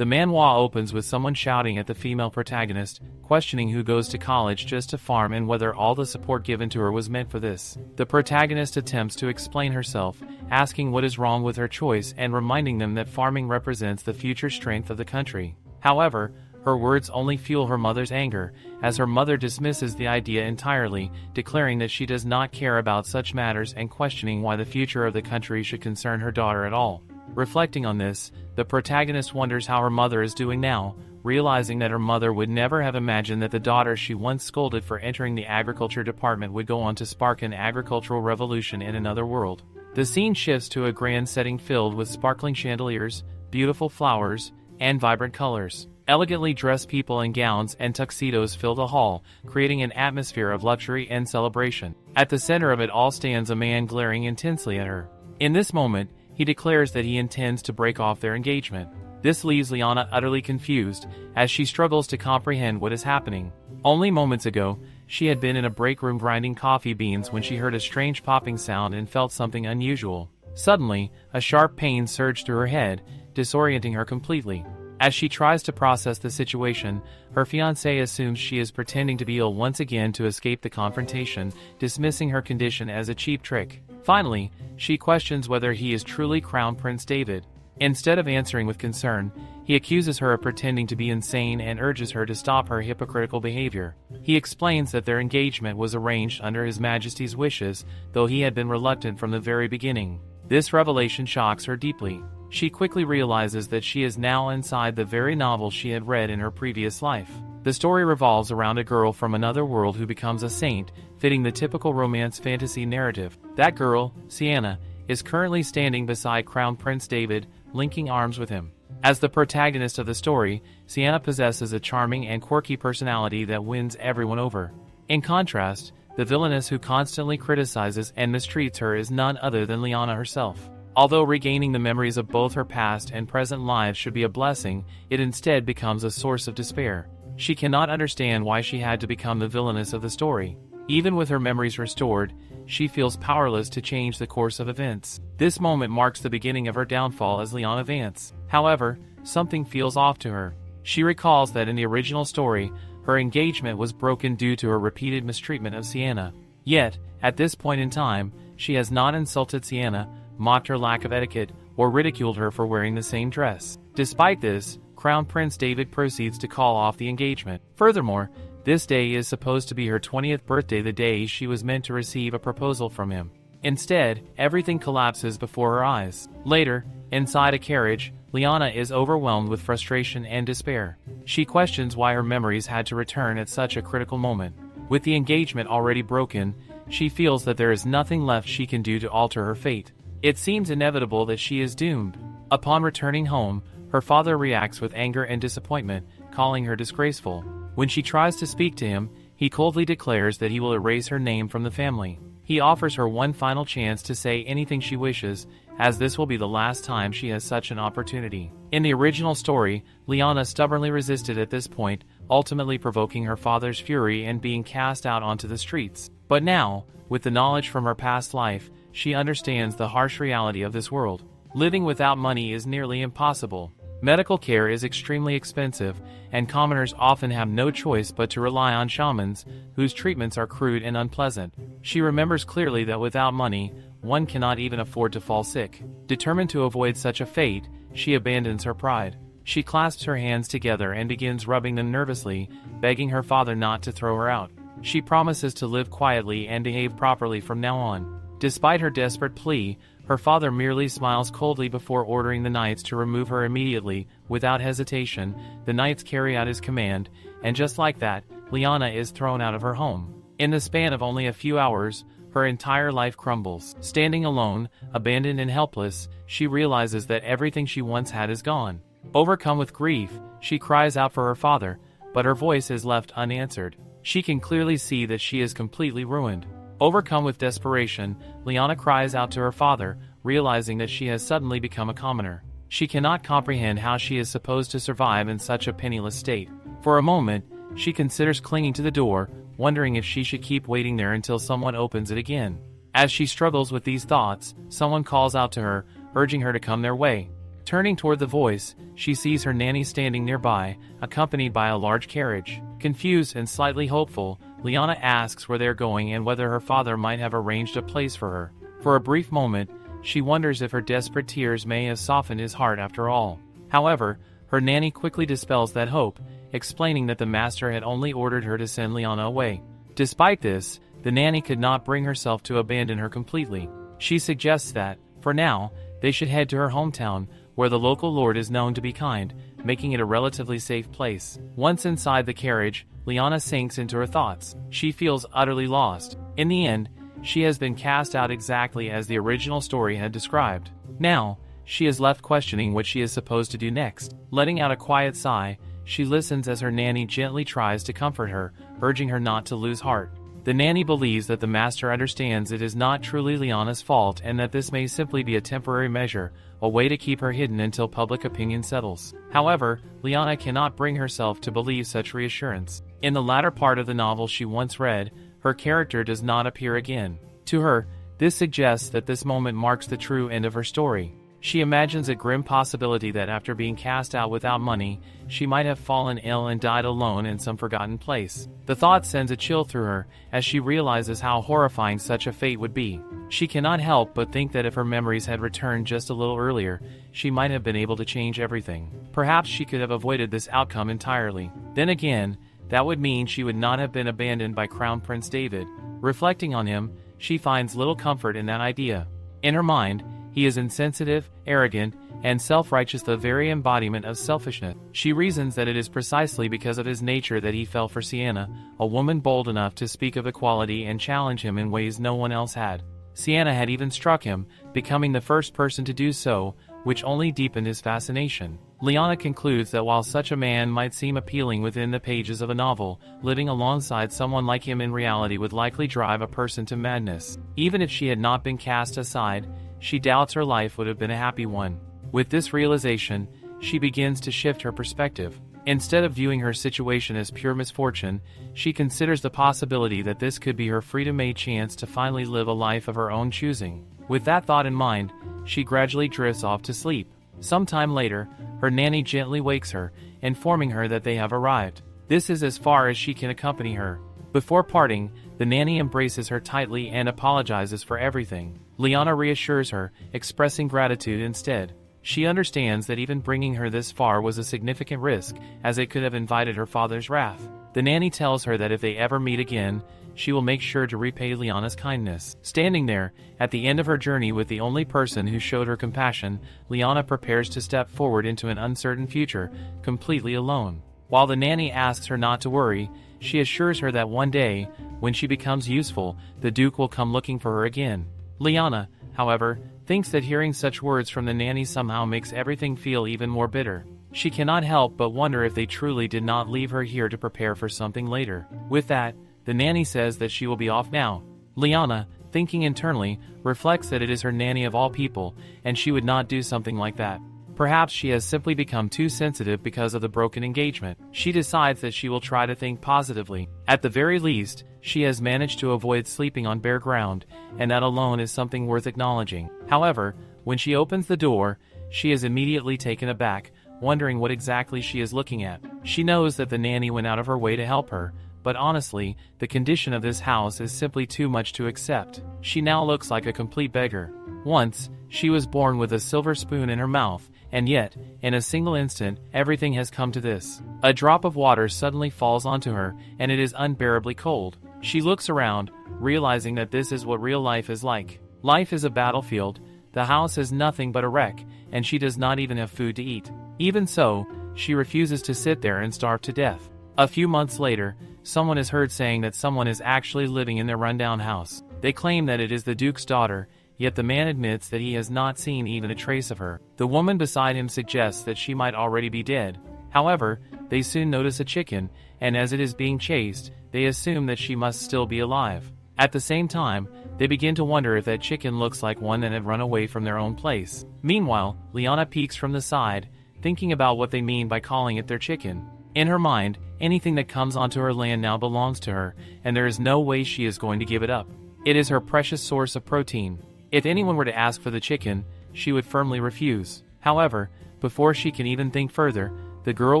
The manhwa opens with someone shouting at the female protagonist, questioning who goes to college just to farm and whether all the support given to her was meant for this. The protagonist attempts to explain herself, asking what is wrong with her choice and reminding them that farming represents the future strength of the country. However, her words only fuel her mother's anger, as her mother dismisses the idea entirely, declaring that she does not care about such matters and questioning why the future of the country should concern her daughter at all. Reflecting on this, the protagonist wonders how her mother is doing now, realizing that her mother would never have imagined that the daughter she once scolded for entering the agriculture department would go on to spark an agricultural revolution in another world. The scene shifts to a grand setting filled with sparkling chandeliers, beautiful flowers, and vibrant colors. Elegantly dressed people in gowns and tuxedos fill the hall, creating an atmosphere of luxury and celebration. At the center of it all stands a man glaring intensely at her. In this moment, he declares that he intends to break off their engagement. This leaves Liana utterly confused, as she struggles to comprehend what is happening. Only moments ago, she had been in a break room grinding coffee beans when she heard a strange popping sound and felt something unusual. Suddenly, a sharp pain surged through her head, disorienting her completely. As she tries to process the situation, her fiancé assumes she is pretending to be ill once again to escape the confrontation, dismissing her condition as a cheap trick. Finally, she questions whether he is truly Crown Prince David. Instead of answering with concern, he accuses her of pretending to be insane and urges her to stop her hypocritical behavior. He explains that their engagement was arranged under His Majesty's wishes, though he had been reluctant from the very beginning. This revelation shocks her deeply. She quickly realizes that she is now inside the very novel she had read in her previous life. The story revolves around a girl from another world who becomes a saint, fitting the typical romance fantasy narrative. That girl, Sienna, is currently standing beside Crown Prince David, linking arms with him. As the protagonist of the story, Sienna possesses a charming and quirky personality that wins everyone over. In contrast, the villainess who constantly criticizes and mistreats her is none other than Liana herself. Although regaining the memories of both her past and present lives should be a blessing, it instead becomes a source of despair. She cannot understand why she had to become the villainess of the story. Even with her memories restored, she feels powerless to change the course of events. This moment marks the beginning of her downfall as Liana Vance. However, something feels off to her. She recalls that in the original story, her engagement was broken due to her repeated mistreatment of Sienna. Yet, at this point in time, she has not insulted Sienna, mocked her lack of etiquette, or ridiculed her for wearing the same dress. Despite this, Crown Prince David proceeds to call off the engagement. Furthermore, this day is supposed to be her 20th birthday, the day she was meant to receive a proposal from him. Instead, everything collapses before her eyes. Later, inside a carriage, Liana is overwhelmed with frustration and despair. She questions why her memories had to return at such a critical moment. With the engagement already broken, she feels that there is nothing left she can do to alter her fate. It seems inevitable that she is doomed. Upon returning home, her father reacts with anger and disappointment, calling her disgraceful. When she tries to speak to him, he coldly declares that he will erase her name from the family. He offers her one final chance to say anything she wishes, as this will be the last time she has such an opportunity. In the original story, Liana stubbornly resisted at this point, ultimately provoking her father's fury and being cast out onto the streets. But now, with the knowledge from her past life, she understands the harsh reality of this world. Living without money is nearly impossible. Medical care is extremely expensive, and commoners often have no choice but to rely on shamans, whose treatments are crude and unpleasant. She remembers clearly that without money, one cannot even afford to fall sick. Determined to avoid such a fate, she abandons her pride. She clasps her hands together and begins rubbing them nervously, begging her father not to throw her out. She promises to live quietly and behave properly from now on. Despite her desperate plea, her father merely smiles coldly before ordering the knights to remove her immediately. Without hesitation, the knights carry out his command, and just like that, Liana is thrown out of her home. In the span of only a few hours, her entire life crumbles. Standing alone, abandoned and helpless, she realizes that everything she once had is gone. Overcome with grief, she cries out for her father, but her voice is left unanswered. She can clearly see that she is completely ruined. Overcome with desperation, Liana cries out to her father, realizing that she has suddenly become a commoner. She cannot comprehend how she is supposed to survive in such a penniless state. For a moment, she considers clinging to the door, wondering if she should keep waiting there until someone opens it again. As she struggles with these thoughts, someone calls out to her, urging her to come their way. Turning toward the voice, she sees her nanny standing nearby, accompanied by a large carriage. Confused and slightly hopeful, Liana asks where they're going and whether her father might have arranged a place for her. For a brief moment, she wonders if her desperate tears may have softened his heart after all. However, her nanny quickly dispels that hope, explaining that the master had only ordered her to send Liana away. Despite this, the nanny could not bring herself to abandon her completely. She suggests that, for now, they should head to her hometown, where the local lord is known to be kind, making it a relatively safe place. Once inside the carriage, Liana sinks into her thoughts. She feels utterly lost. In the end, she has been cast out exactly as the original story had described. Now, she is left questioning what she is supposed to do next. Letting out a quiet sigh, she listens as her nanny gently tries to comfort her, urging her not to lose heart. The nanny believes that the master understands it is not truly Liana's fault and that this may simply be a temporary measure, a way to keep her hidden until public opinion settles. However, Liana cannot bring herself to believe such reassurance. In the latter part of the novel she once read, her character does not appear again. To her, this suggests that this moment marks the true end of her story. She imagines a grim possibility that after being cast out without money, she might have fallen ill and died alone in some forgotten place. The thought sends a chill through her, as she realizes how horrifying such a fate would be. She cannot help but think that if her memories had returned just a little earlier, she might have been able to change everything. Perhaps she could have avoided this outcome entirely. Then again, that would mean she would not have been abandoned by Crown Prince David. Reflecting on him, she finds little comfort in that idea. In her mind, he is insensitive, arrogant, and self-righteous, the very embodiment of selfishness. She reasons that it is precisely because of his nature that he fell for Sienna, a woman bold enough to speak of equality and challenge him in ways no one else had. Sienna had even struck him, becoming the first person to do so, which only deepened his fascination. Liana concludes that while such a man might seem appealing within the pages of a novel, living alongside someone like him in reality would likely drive a person to madness. Even if she had not been cast aside, she doubts her life would have been a happy one. With this realization, she begins to shift her perspective. Instead of viewing her situation as pure misfortune, she considers the possibility that this could be her freedom-made chance to finally live a life of her own choosing. With that thought in mind, she gradually drifts off to sleep. Sometime later, her nanny gently wakes her, informing her that they have arrived. This is as far as she can accompany her. Before parting, the nanny embraces her tightly and apologizes for everything. Liana reassures her, expressing gratitude instead. She understands that even bringing her this far was a significant risk, as it could have invited her father's wrath. The nanny tells her that if they ever meet again, she will make sure to repay Liana's kindness. Standing there, at the end of her journey with the only person who showed her compassion, Liana prepares to step forward into an uncertain future, completely alone. While the nanny asks her not to worry, she assures her that one day, when she becomes useful, the Duke will come looking for her again. Liana, however, thinks that hearing such words from the nanny somehow makes everything feel even more bitter. She cannot help but wonder if they truly did not leave her here to prepare for something later. With that, the nanny says that she will be off now. Liana, thinking internally, reflects that it is her nanny of all people, and she would not do something like that. Perhaps she has simply become too sensitive because of the broken engagement. She decides that she will try to think positively. At the very least, she has managed to avoid sleeping on bare ground, and that alone is something worth acknowledging. However, when she opens the door, she is immediately taken aback, wondering what exactly she is looking at. She knows that the nanny went out of her way to help her, but honestly, the condition of this house is simply too much to accept. She now looks like a complete beggar. Once, she was born with a silver spoon in her mouth, and yet, in a single instant, everything has come to this. A drop of water suddenly falls onto her, and it is unbearably cold. She looks around, realizing that this is what real life is like. Life is a battlefield, the house is nothing but a wreck, and she does not even have food to eat. Even so, she refuses to sit there and starve to death. A few months later, someone is heard saying that someone is actually living in their rundown house. They claim that it is the Duke's daughter, yet the man admits that he has not seen even a trace of her. The woman beside him suggests that she might already be dead. However, they soon notice a chicken, and as it is being chased, they assume that she must still be alive. At the same time, they begin to wonder if that chicken looks like one that had run away from their own place. Meanwhile, Liana peeks from the side, thinking about what they mean by calling it their chicken. In her mind, anything that comes onto her land now belongs to her, and there is no way she is going to give it up. It is her precious source of protein. If anyone were to ask for the chicken, she would firmly refuse. However, before she can even think further, the girl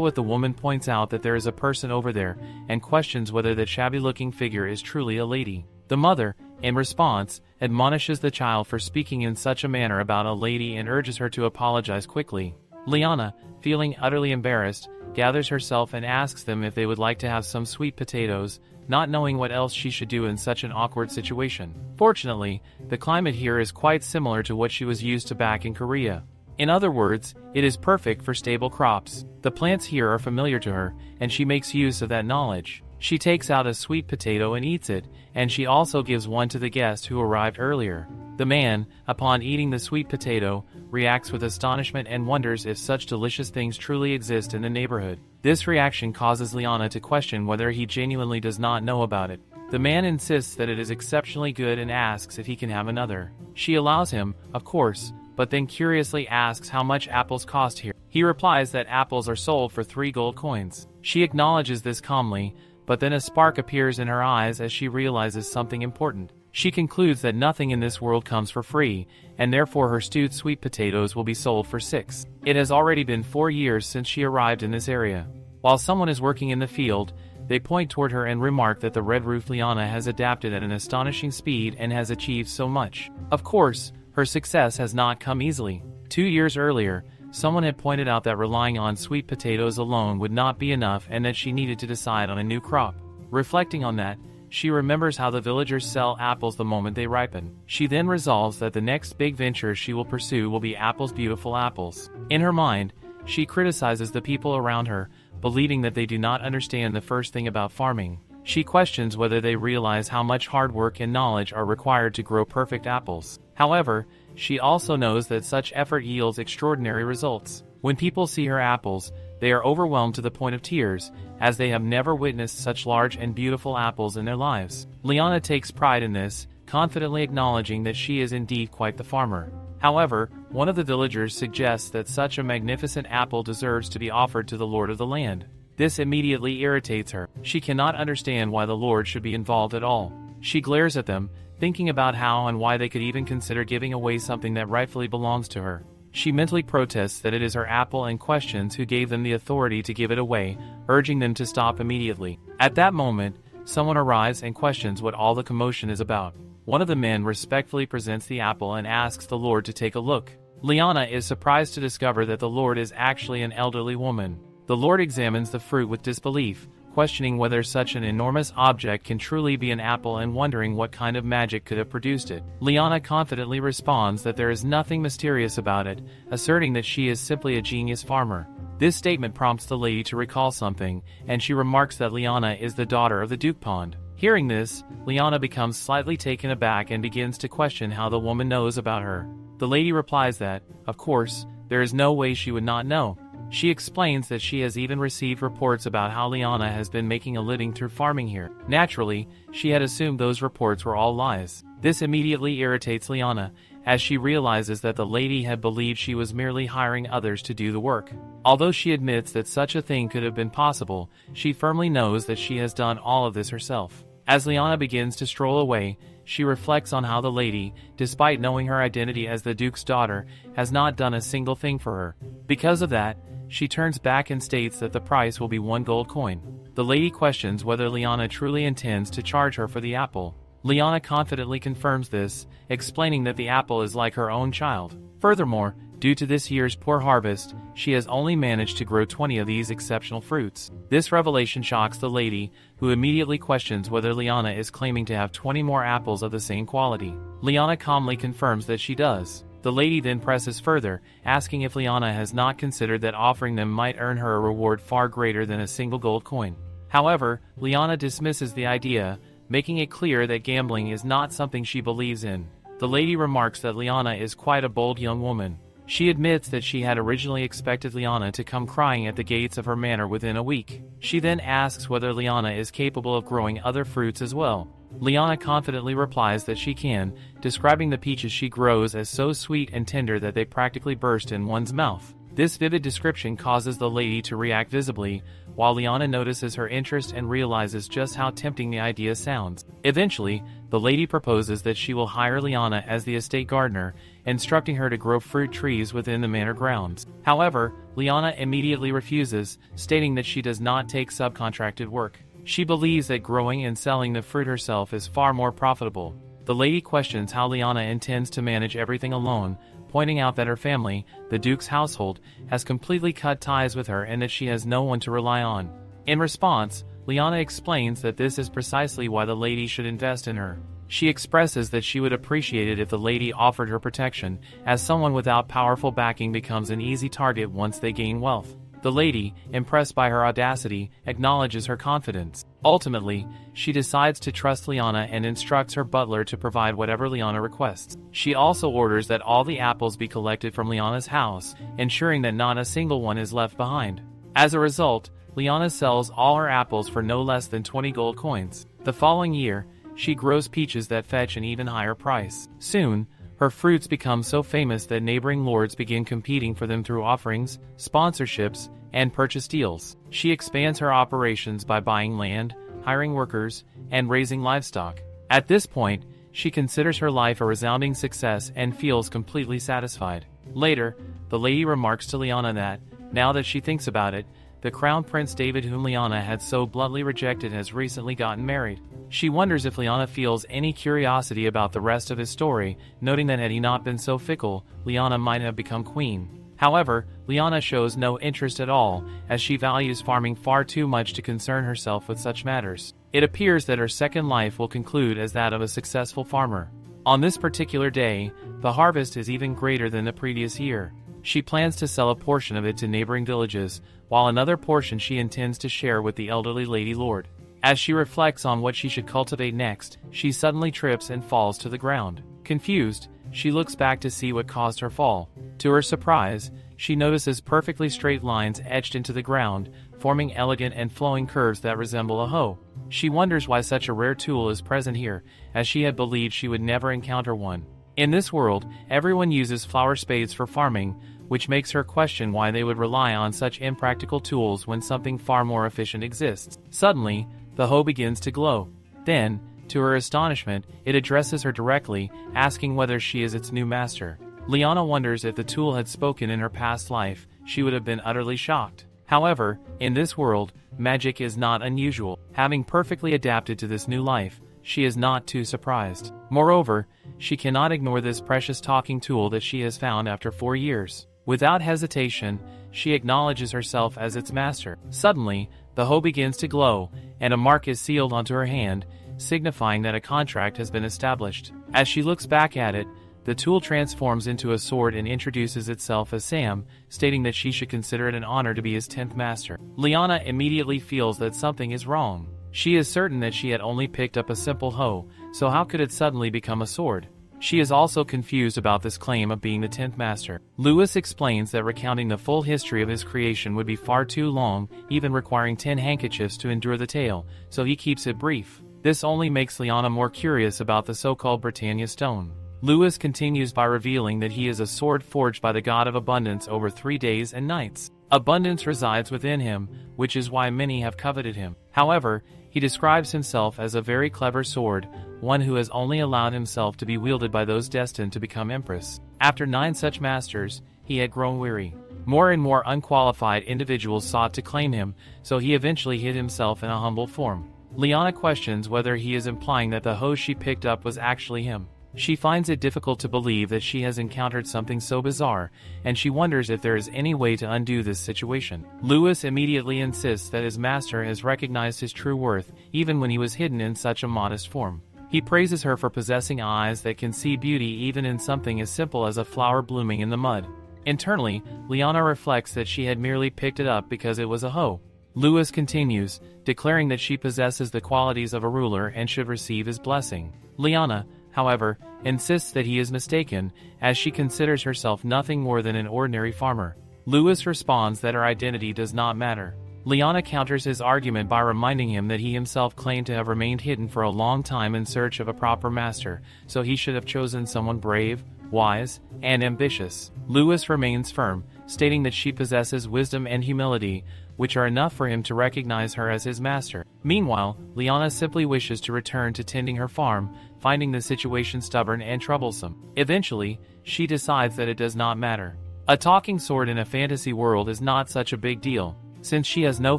with the woman points out that there is a person over there and questions whether that shabby-looking figure is truly a lady. The mother, in response, admonishes the child for speaking in such a manner about a lady and urges her to apologize quickly. Liana, feeling utterly embarrassed, gathers herself and asks them if they would like to have some sweet potatoes, not knowing what else she should do in such an awkward situation. Fortunately, the climate here is quite similar to what she was used to back in Korea. In other words, it is perfect for stable crops. The plants here are familiar to her, and she makes use of that knowledge. She takes out a sweet potato and eats it, and she also gives one to the guest who arrived earlier. The man, upon eating the sweet potato, reacts with astonishment and wonders if such delicious things truly exist in the neighborhood. This reaction causes Liana to question whether he genuinely does not know about it. The man insists that it is exceptionally good and asks if he can have another. She allows him, of course, but then curiously asks how much apples cost here. He replies that apples are sold for 3 gold coins. She acknowledges this calmly, but then a spark appears in her eyes as she realizes something important. She concludes that nothing in this world comes for free, and therefore her stewed sweet potatoes will be sold for 6. It has already been 4 years since she arrived in this area. While someone is working in the field, they point toward her and remark that the red-roofed Liana has adapted at an astonishing speed and has achieved so much. Of course, her success has not come easily. 2 years earlier, someone had pointed out that relying on sweet potatoes alone would not be enough and that she needed to decide on a new crop. Reflecting on that, she remembers how the villagers sell apples the moment they ripen. She then resolves that the next big venture she will pursue will be Apple's beautiful apples. In her mind, she criticizes the people around her, believing that they do not understand the first thing about farming. She questions whether they realize how much hard work and knowledge are required to grow perfect apples. However, she also knows that such effort yields extraordinary results. When people see her apples, they are overwhelmed to the point of tears, as they have never witnessed such large and beautiful apples in their lives. Liana takes pride in this, confidently acknowledging that she is indeed quite the farmer. However, one of the villagers suggests that such a magnificent apple deserves to be offered to the lord of the land. This immediately irritates her. She cannot understand why the lord should be involved at all. She glares at them, thinking about how and why they could even consider giving away something that rightfully belongs to her. She mentally protests that it is her apple and questions who gave them the authority to give it away, urging them to stop immediately. At that moment, someone arrives and questions what all the commotion is about. One of the men respectfully presents the apple and asks the lord to take a look. Liana is surprised to discover that the lord is actually an elderly woman. The lord examines the fruit with disbelief, questioning whether such an enormous object can truly be an apple and wondering what kind of magic could have produced it. Liana confidently responds that there is nothing mysterious about it, asserting that she is simply a genius farmer. This statement prompts the lady to recall something, and she remarks that Liana is the daughter of the Duke Pond. Hearing this, Liana becomes slightly taken aback and begins to question how the woman knows about her. The lady replies that, of course, there is no way she would not know. She explains that she has even received reports about how Liana has been making a living through farming here. Naturally, she had assumed those reports were all lies. This immediately irritates Liana, as she realizes that the lady had believed she was merely hiring others to do the work. Although she admits that such a thing could have been possible, she firmly knows that she has done all of this herself. As Liana begins to stroll away, she reflects on how the lady, despite knowing her identity as the Duke's daughter, has not done a single thing for her. Because of that, she turns back and states that the price will be 1 gold coin. The lady questions whether Liana truly intends to charge her for the apple. Liana confidently confirms this, explaining that the apple is like her own child. Furthermore, due to this year's poor harvest, she has only managed to grow 20 of these exceptional fruits. This revelation shocks the lady, who immediately questions whether Liana is claiming to have 20 more apples of the same quality. Liana calmly confirms that she does. The lady then presses further, asking if Liana has not considered that offering them might earn her a reward far greater than a single gold coin. However, Liana dismisses the idea, making it clear that gambling is not something she believes in. The lady remarks that Liana is quite a bold young woman. She admits that she had originally expected Liana to come crying at the gates of her manor within a week. She then asks whether Liana is capable of growing other fruits as well. Liana confidently replies that she can, describing the peaches she grows as so sweet and tender that they practically burst in one's mouth. This vivid description causes the lady to react visibly, while Liana notices her interest and realizes just how tempting the idea sounds. Eventually, the lady proposes that she will hire Liana as the estate gardener, instructing her to grow fruit trees within the manor grounds. However, Liana immediately refuses, stating that she does not take subcontracted work. She believes that growing and selling the fruit herself is far more profitable. The lady questions how Liana intends to manage everything alone, pointing out that her family, the Duke's household, has completely cut ties with her and that she has no one to rely on. In response, Liana explains that this is precisely why the lady should invest in her. She expresses that she would appreciate it if the lady offered her protection, as someone without powerful backing becomes an easy target once they gain wealth. The lady, impressed by her audacity, acknowledges her confidence. Ultimately, she decides to trust Liana and instructs her butler to provide whatever Liana requests. She also orders that all the apples be collected from Liana's house, ensuring that not a single one is left behind. As a result, Liana sells all her apples for no less than 20 gold coins. The following year, she grows peaches that fetch an even higher price. Soon, her fruits become so famous that neighboring lords begin competing for them through offerings, sponsorships, and purchase deals. She expands her operations by buying land, hiring workers, and raising livestock. At this point, she considers her life a resounding success and feels completely satisfied. Later, the lady remarks to Liana that, now that she thinks about it, the Crown Prince David, whom Liana had so bluntly rejected, has recently gotten married. She wonders if Liana feels any curiosity about the rest of his story, noting that had he not been so fickle, Liana might have become queen. However, Liana shows no interest at all, as she values farming far too much to concern herself with such matters. It appears that her second life will conclude as that of a successful farmer. On this particular day, the harvest is even greater than the previous year. She plans to sell a portion of it to neighboring villages, while another portion she intends to share with the elderly Lady Lord. As she reflects on what she should cultivate next, she suddenly trips and falls to the ground. Confused, she looks back to see what caused her fall. To her surprise, she notices perfectly straight lines etched into the ground, forming elegant and flowing curves that resemble a hoe. She wonders why such a rare tool is present here, as she had believed she would never encounter one. In this world, everyone uses flower spades for farming, which makes her question why they would rely on such impractical tools when something far more efficient exists. Suddenly, the hoe begins to glow. Then, to her astonishment, it addresses her directly, asking whether she is its new master. Liana wonders if the tool had spoken in her past life, she would have been utterly shocked. However, in this world, magic is not unusual. Having perfectly adapted to this new life, she is not too surprised. Moreover, she cannot ignore this precious talking tool that she has found after 4 years. Without hesitation, she acknowledges herself as its master. Suddenly, the hoe begins to glow, and a mark is sealed onto her hand, signifying that a contract has been established. As she looks back at it, the tool transforms into a sword and introduces itself as Sam, stating that she should consider it an honor to be his 10th master. Liana immediately feels that something is wrong. She is certain that she had only picked up a simple hoe, so how could it suddenly become a sword? She is also confused about this claim of being the 10th master. Lewis explains that recounting the full history of his creation would be far too long, even requiring 10 handkerchiefs to endure the tale, so he keeps it brief. This only makes Liana more curious about the so-called Britannia stone. Lewis continues by revealing that he is a sword forged by the god of abundance over 3 days and nights. Abundance resides within him, which is why many have coveted him. However, he describes himself as a very clever sword, one who has only allowed himself to be wielded by those destined to become empress. After 9 such masters, he had grown weary. More and more unqualified individuals sought to claim him, so he eventually hid himself in a humble form. Liana questions whether he is implying that the hoe she picked up was actually him. She finds it difficult to believe that she has encountered something so bizarre, and she wonders if there is any way to undo this situation. Lewis immediately insists that his master has recognized his true worth, even when he was hidden in such a modest form. He praises her for possessing eyes that can see beauty even in something as simple as a flower blooming in the mud. Internally, Liana reflects that she had merely picked it up because it was a hoe. Lewis continues, declaring that she possesses the qualities of a ruler and should receive his blessing. Liana, however, insists that he is mistaken, as she considers herself nothing more than an ordinary farmer. Lewis responds that her identity does not matter. Liana counters his argument by reminding him that he himself claimed to have remained hidden for a long time in search of a proper master, so he should have chosen someone brave, wise, and ambitious. Lewis remains firm, stating that she possesses wisdom and humility, which are enough for him to recognize her as his master. Meanwhile, Liana simply wishes to return to tending her farm, finding the situation stubborn and troublesome. Eventually, she decides that it does not matter. A talking sword in a fantasy world is not such a big deal. Since she has no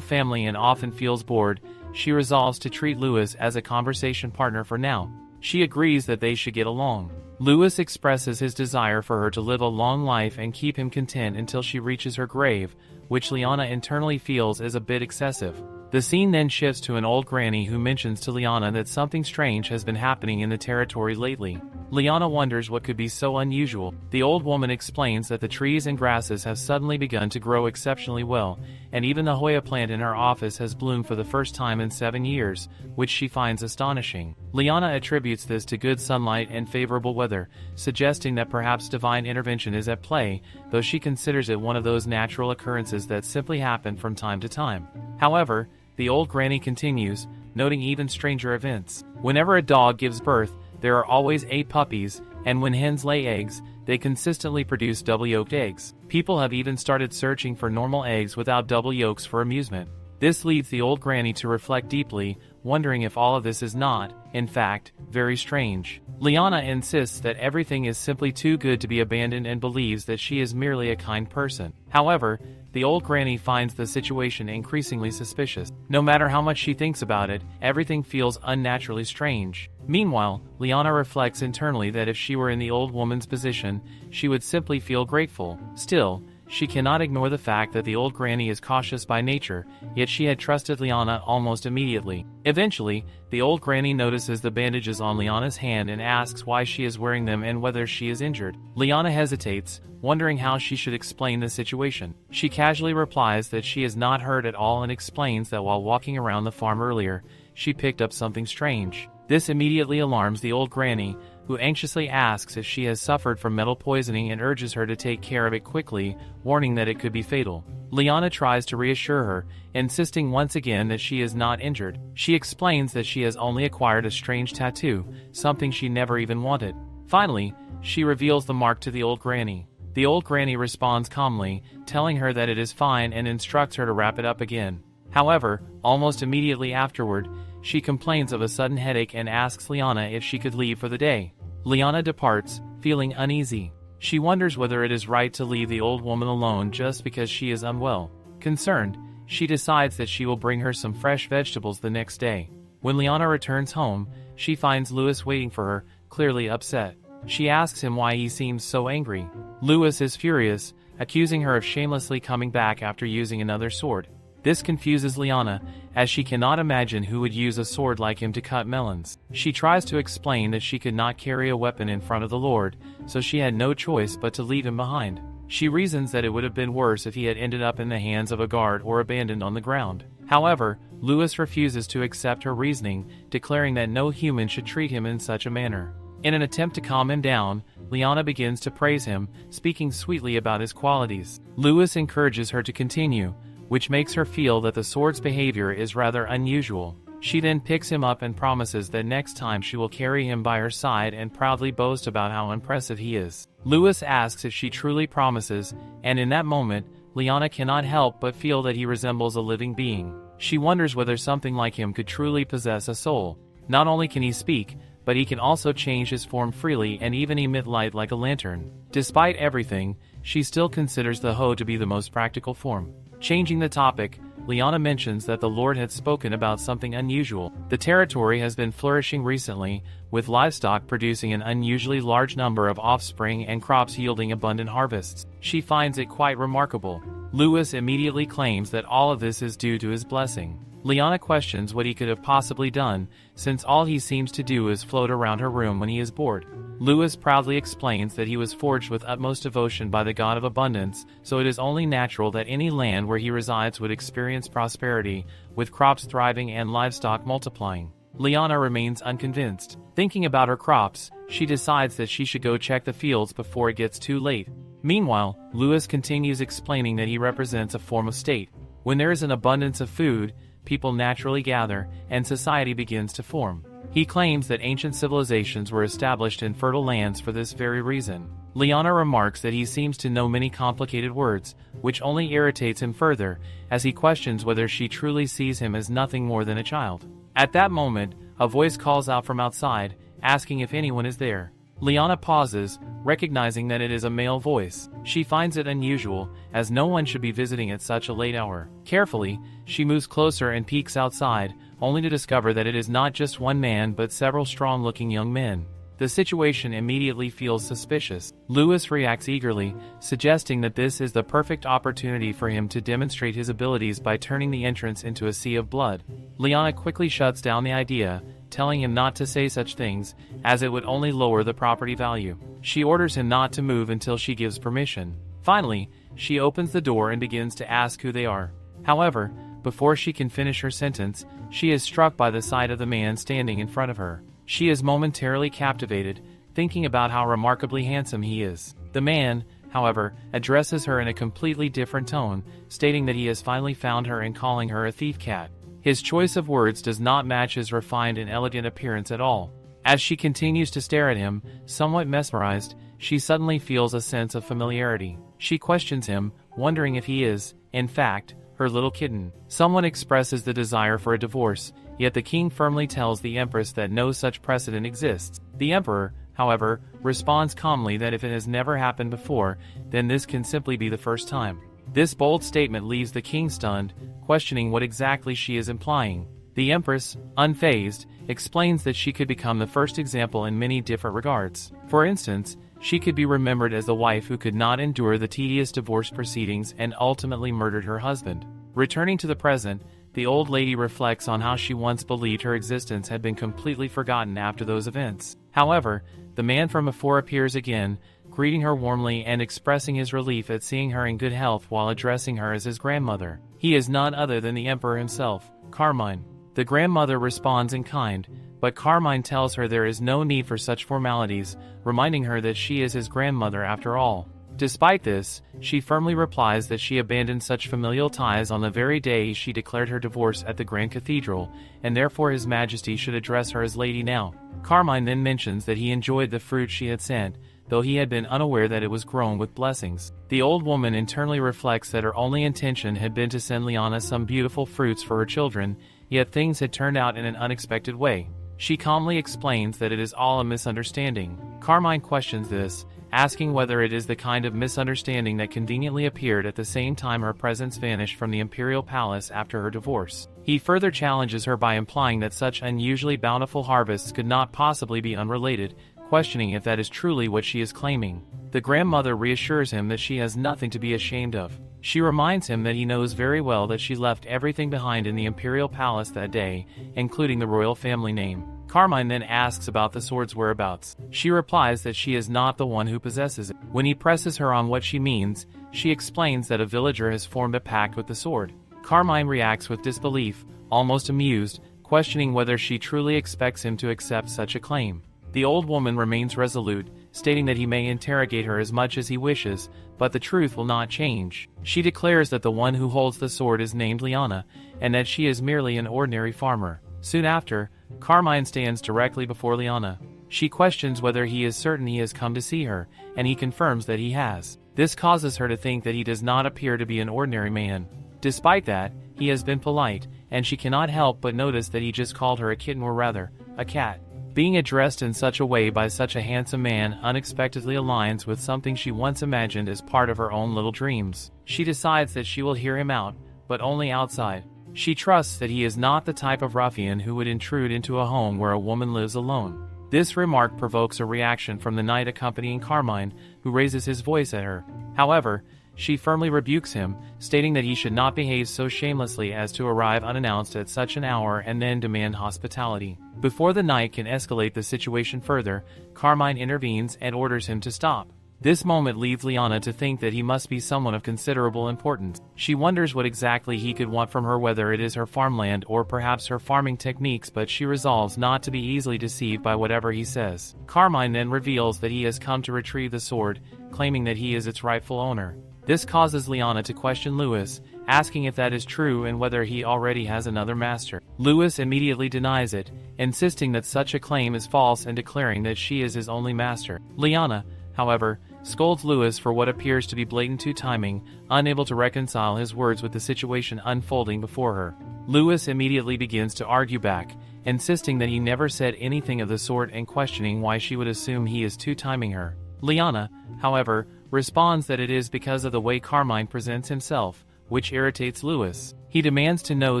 family and often feels bored, she resolves to treat Lewis as a conversation partner for now. She agrees that they should get along. Lewis expresses his desire for her to live a long life and keep him content until she reaches her grave, which Liana internally feels is a bit excessive. The scene then shifts to an old granny who mentions to Liana that something strange has been happening in the territory lately. Liana wonders what could be so unusual. The old woman explains that the trees and grasses have suddenly begun to grow exceptionally well, and even the Hoya plant in her office has bloomed for the first time in 7 years, which she finds astonishing. Liana attributes this to good sunlight and favorable weather, suggesting that perhaps divine intervention is at play, though she considers it one of those natural occurrences that simply happen from time to time. However, the old granny continues, noting even stranger events. Whenever a dog gives birth, there are always 8 puppies, and when hens lay eggs, they consistently produce double-yolked eggs. People have even started searching for normal eggs without double yolks for amusement. This leads the old granny to reflect deeply, wondering if all of this is not, in fact, very strange. Liana insists that everything is simply too good to be abandoned and believes that she is merely a kind person. However, the old granny finds the situation increasingly suspicious. No matter how much she thinks about it, everything feels unnaturally strange. Meanwhile, Liana reflects internally that if she were in the old woman's position, she would simply feel grateful. Still, she cannot ignore the fact that the old granny is cautious by nature, yet she had trusted Liana almost immediately. Eventually, the old granny notices the bandages on Liana's hand and asks why she is wearing them and whether she is injured. Liana hesitates, wondering how she should explain the situation. She casually replies that she is not hurt at all and explains that while walking around the farm earlier, she picked up something strange. This immediately alarms the old granny, who anxiously asks if she has suffered from metal poisoning and urges her to take care of it quickly, warning that it could be fatal. Liana tries to reassure her, insisting once again that she is not injured. She explains that she has only acquired a strange tattoo, something she never even wanted. Finally, she reveals the mark to the old granny. The old granny responds calmly, telling her that it is fine and instructs her to wrap it up again. However, almost immediately afterward, she complains of a sudden headache and asks Liana if she could leave for the day. Liana departs, feeling uneasy. She wonders whether it is right to leave the old woman alone just because she is unwell. Concerned, she decides that she will bring her some fresh vegetables the next day. When Liana returns home, she finds Lewis waiting for her, clearly upset. She asks him why he seems so angry. Lewis is furious, accusing her of shamelessly coming back after using another sword. This confuses Liana, as she cannot imagine who would use a sword like him to cut melons. She tries to explain that she could not carry a weapon in front of the Lord, so she had no choice but to leave him behind. She reasons that it would have been worse if he had ended up in the hands of a guard or abandoned on the ground. However, Lewis refuses to accept her reasoning, declaring that no human should treat him in such a manner. In an attempt to calm him down, Liana begins to praise him, speaking sweetly about his qualities. Lewis encourages her to continue, which makes her feel that the sword's behavior is rather unusual. She then picks him up and promises that next time she will carry him by her side and proudly boast about how impressive he is. Lewis asks if she truly promises, and in that moment, Liana cannot help but feel that he resembles a living being. She wonders whether something like him could truly possess a soul. Not only can he speak, but he can also change his form freely and even emit light like a lantern. Despite everything, she still considers the hoe to be the most practical form. Changing the topic, Liana mentions that the Lord had spoken about something unusual. The territory has been flourishing recently, with livestock producing an unusually large number of offspring and crops yielding abundant harvests. She finds it quite remarkable. Lewis immediately claims that all of this is due to his blessing. Liana questions what he could have possibly done, since all he seems to do is float around her room when he is bored. Lewis proudly explains that he was forged with utmost devotion by the God of abundance, so it is only natural that any land where he resides would experience prosperity, with crops thriving and livestock multiplying. Liana remains unconvinced. Thinking about her crops, she decides that she should go check the fields before it gets too late. Meanwhile, Lewis continues explaining that he represents a form of state. When there is an abundance of food, people naturally gather, and society begins to form. He claims that ancient civilizations were established in fertile lands for this very reason. Liana remarks that he seems to know many complicated words, which only irritates him further, as he questions whether she truly sees him as nothing more than a child. At that moment, a voice calls out from outside, asking if anyone is there. Liana pauses, recognizing that it is a male voice. She finds it unusual, as no one should be visiting at such a late hour. Carefully, she moves closer and peeks outside, only to discover that it is not just one man but several strong-looking young men. The situation immediately feels suspicious. Lewis reacts eagerly, suggesting that this is the perfect opportunity for him to demonstrate his abilities by turning the entrance into a sea of blood. Liana quickly shuts down the idea, telling him not to say such things, as it would only lower the property value. She orders him not to move until she gives permission. Finally, she opens the door and begins to ask who they are. However, before she can finish her sentence, she is struck by the sight of the man standing in front of her. She is momentarily captivated, thinking about how remarkably handsome he is. The man, however, addresses her in a completely different tone, stating that he has finally found her and calling her a thief cat. His choice of words does not match his refined and elegant appearance at all. As she continues to stare at him, somewhat mesmerized, she suddenly feels a sense of familiarity. She questions him, wondering if he is, in fact, her little kitten. Someone expresses the desire for a divorce, yet the king firmly tells the empress that no such precedent exists. The emperor, however, responds calmly that if it has never happened before, then this can simply be the first time. This bold statement leaves the king stunned, questioning what exactly she is implying. The empress, unfazed, explains that she could become the first example in many different regards. For instance, she could be remembered as the wife who could not endure the tedious divorce proceedings and ultimately murdered her husband. Returning to the present, the old lady reflects on how she once believed her existence had been completely forgotten after those events. However, the man from before appears again, greeting her warmly and expressing his relief at seeing her in good health while addressing her as his grandmother. He is none other than the emperor himself, Carmine. The grandmother responds in kind, but Carmine tells her there is no need for such formalities, reminding her that she is his grandmother after all. Despite this, she firmly replies that she abandoned such familial ties on the very day she declared her divorce at the Grand Cathedral, and therefore His Majesty should address her as Lady now. Carmine then mentions that he enjoyed the fruit she had sent, though he had been unaware that it was grown with blessings. The old woman internally reflects that her only intention had been to send Liana some beautiful fruits for her children, yet things had turned out in an unexpected way. She calmly explains that it is all a misunderstanding. Carmine questions this, asking whether it is the kind of misunderstanding that conveniently appeared at the same time her presence vanished from the imperial palace after her divorce. He further challenges her by implying that such unusually bountiful harvests could not possibly be unrelated, questioning if that is truly what she is claiming. The grandmother reassures him that she has nothing to be ashamed of. She reminds him that he knows very well that she left everything behind in the imperial palace that day, including the royal family name. Carmine then asks about the sword's whereabouts. She replies that she is not the one who possesses it. When he presses her on what she means, she explains that a villager has formed a pact with the sword. Carmine reacts with disbelief, almost amused, questioning whether she truly expects him to accept such a claim. The old woman remains resolute, stating that he may interrogate her as much as he wishes, but the truth will not change. She declares that the one who holds the sword is named Liana, and that she is merely an ordinary farmer. Soon after, Carmine stands directly before Liana. She questions whether he is certain he has come to see her, and he confirms that he has. This causes her to think that he does not appear to be an ordinary man. Despite that, he has been polite, and she cannot help but notice that he just called her a kitten, or rather, a cat. Being addressed in such a way by such a handsome man unexpectedly aligns with something she once imagined as part of her own little dreams. She decides that she will hear him out, but only outside. She trusts that he is not the type of ruffian who would intrude into a home where a woman lives alone. This remark provokes a reaction from the knight accompanying Carmine, who raises his voice at her. However, she firmly rebukes him, stating that he should not behave so shamelessly as to arrive unannounced at such an hour and then demand hospitality. Before the knight can escalate the situation further, Carmine intervenes and orders him to stop. This moment leads Liana to think that he must be someone of considerable importance. She wonders what exactly he could want from her, whether it is her farmland or perhaps her farming techniques, but she resolves not to be easily deceived by whatever he says. Carmine then reveals that he has come to retrieve the sword, claiming that he is its rightful owner. This causes Liana to question Lewis, asking if that is true and whether he already has another master. Louis immediately denies it, insisting that such a claim is false and declaring that she is his only master. Liana, however, scolds Louis for what appears to be blatant two-timing, unable to reconcile his words with the situation unfolding before her. Louis immediately begins to argue back, insisting that he never said anything of the sort and questioning why she would assume he is two-timing her. Liana, however, responds that it is because of the way Carmine presents himself, which irritates Louis. He demands to know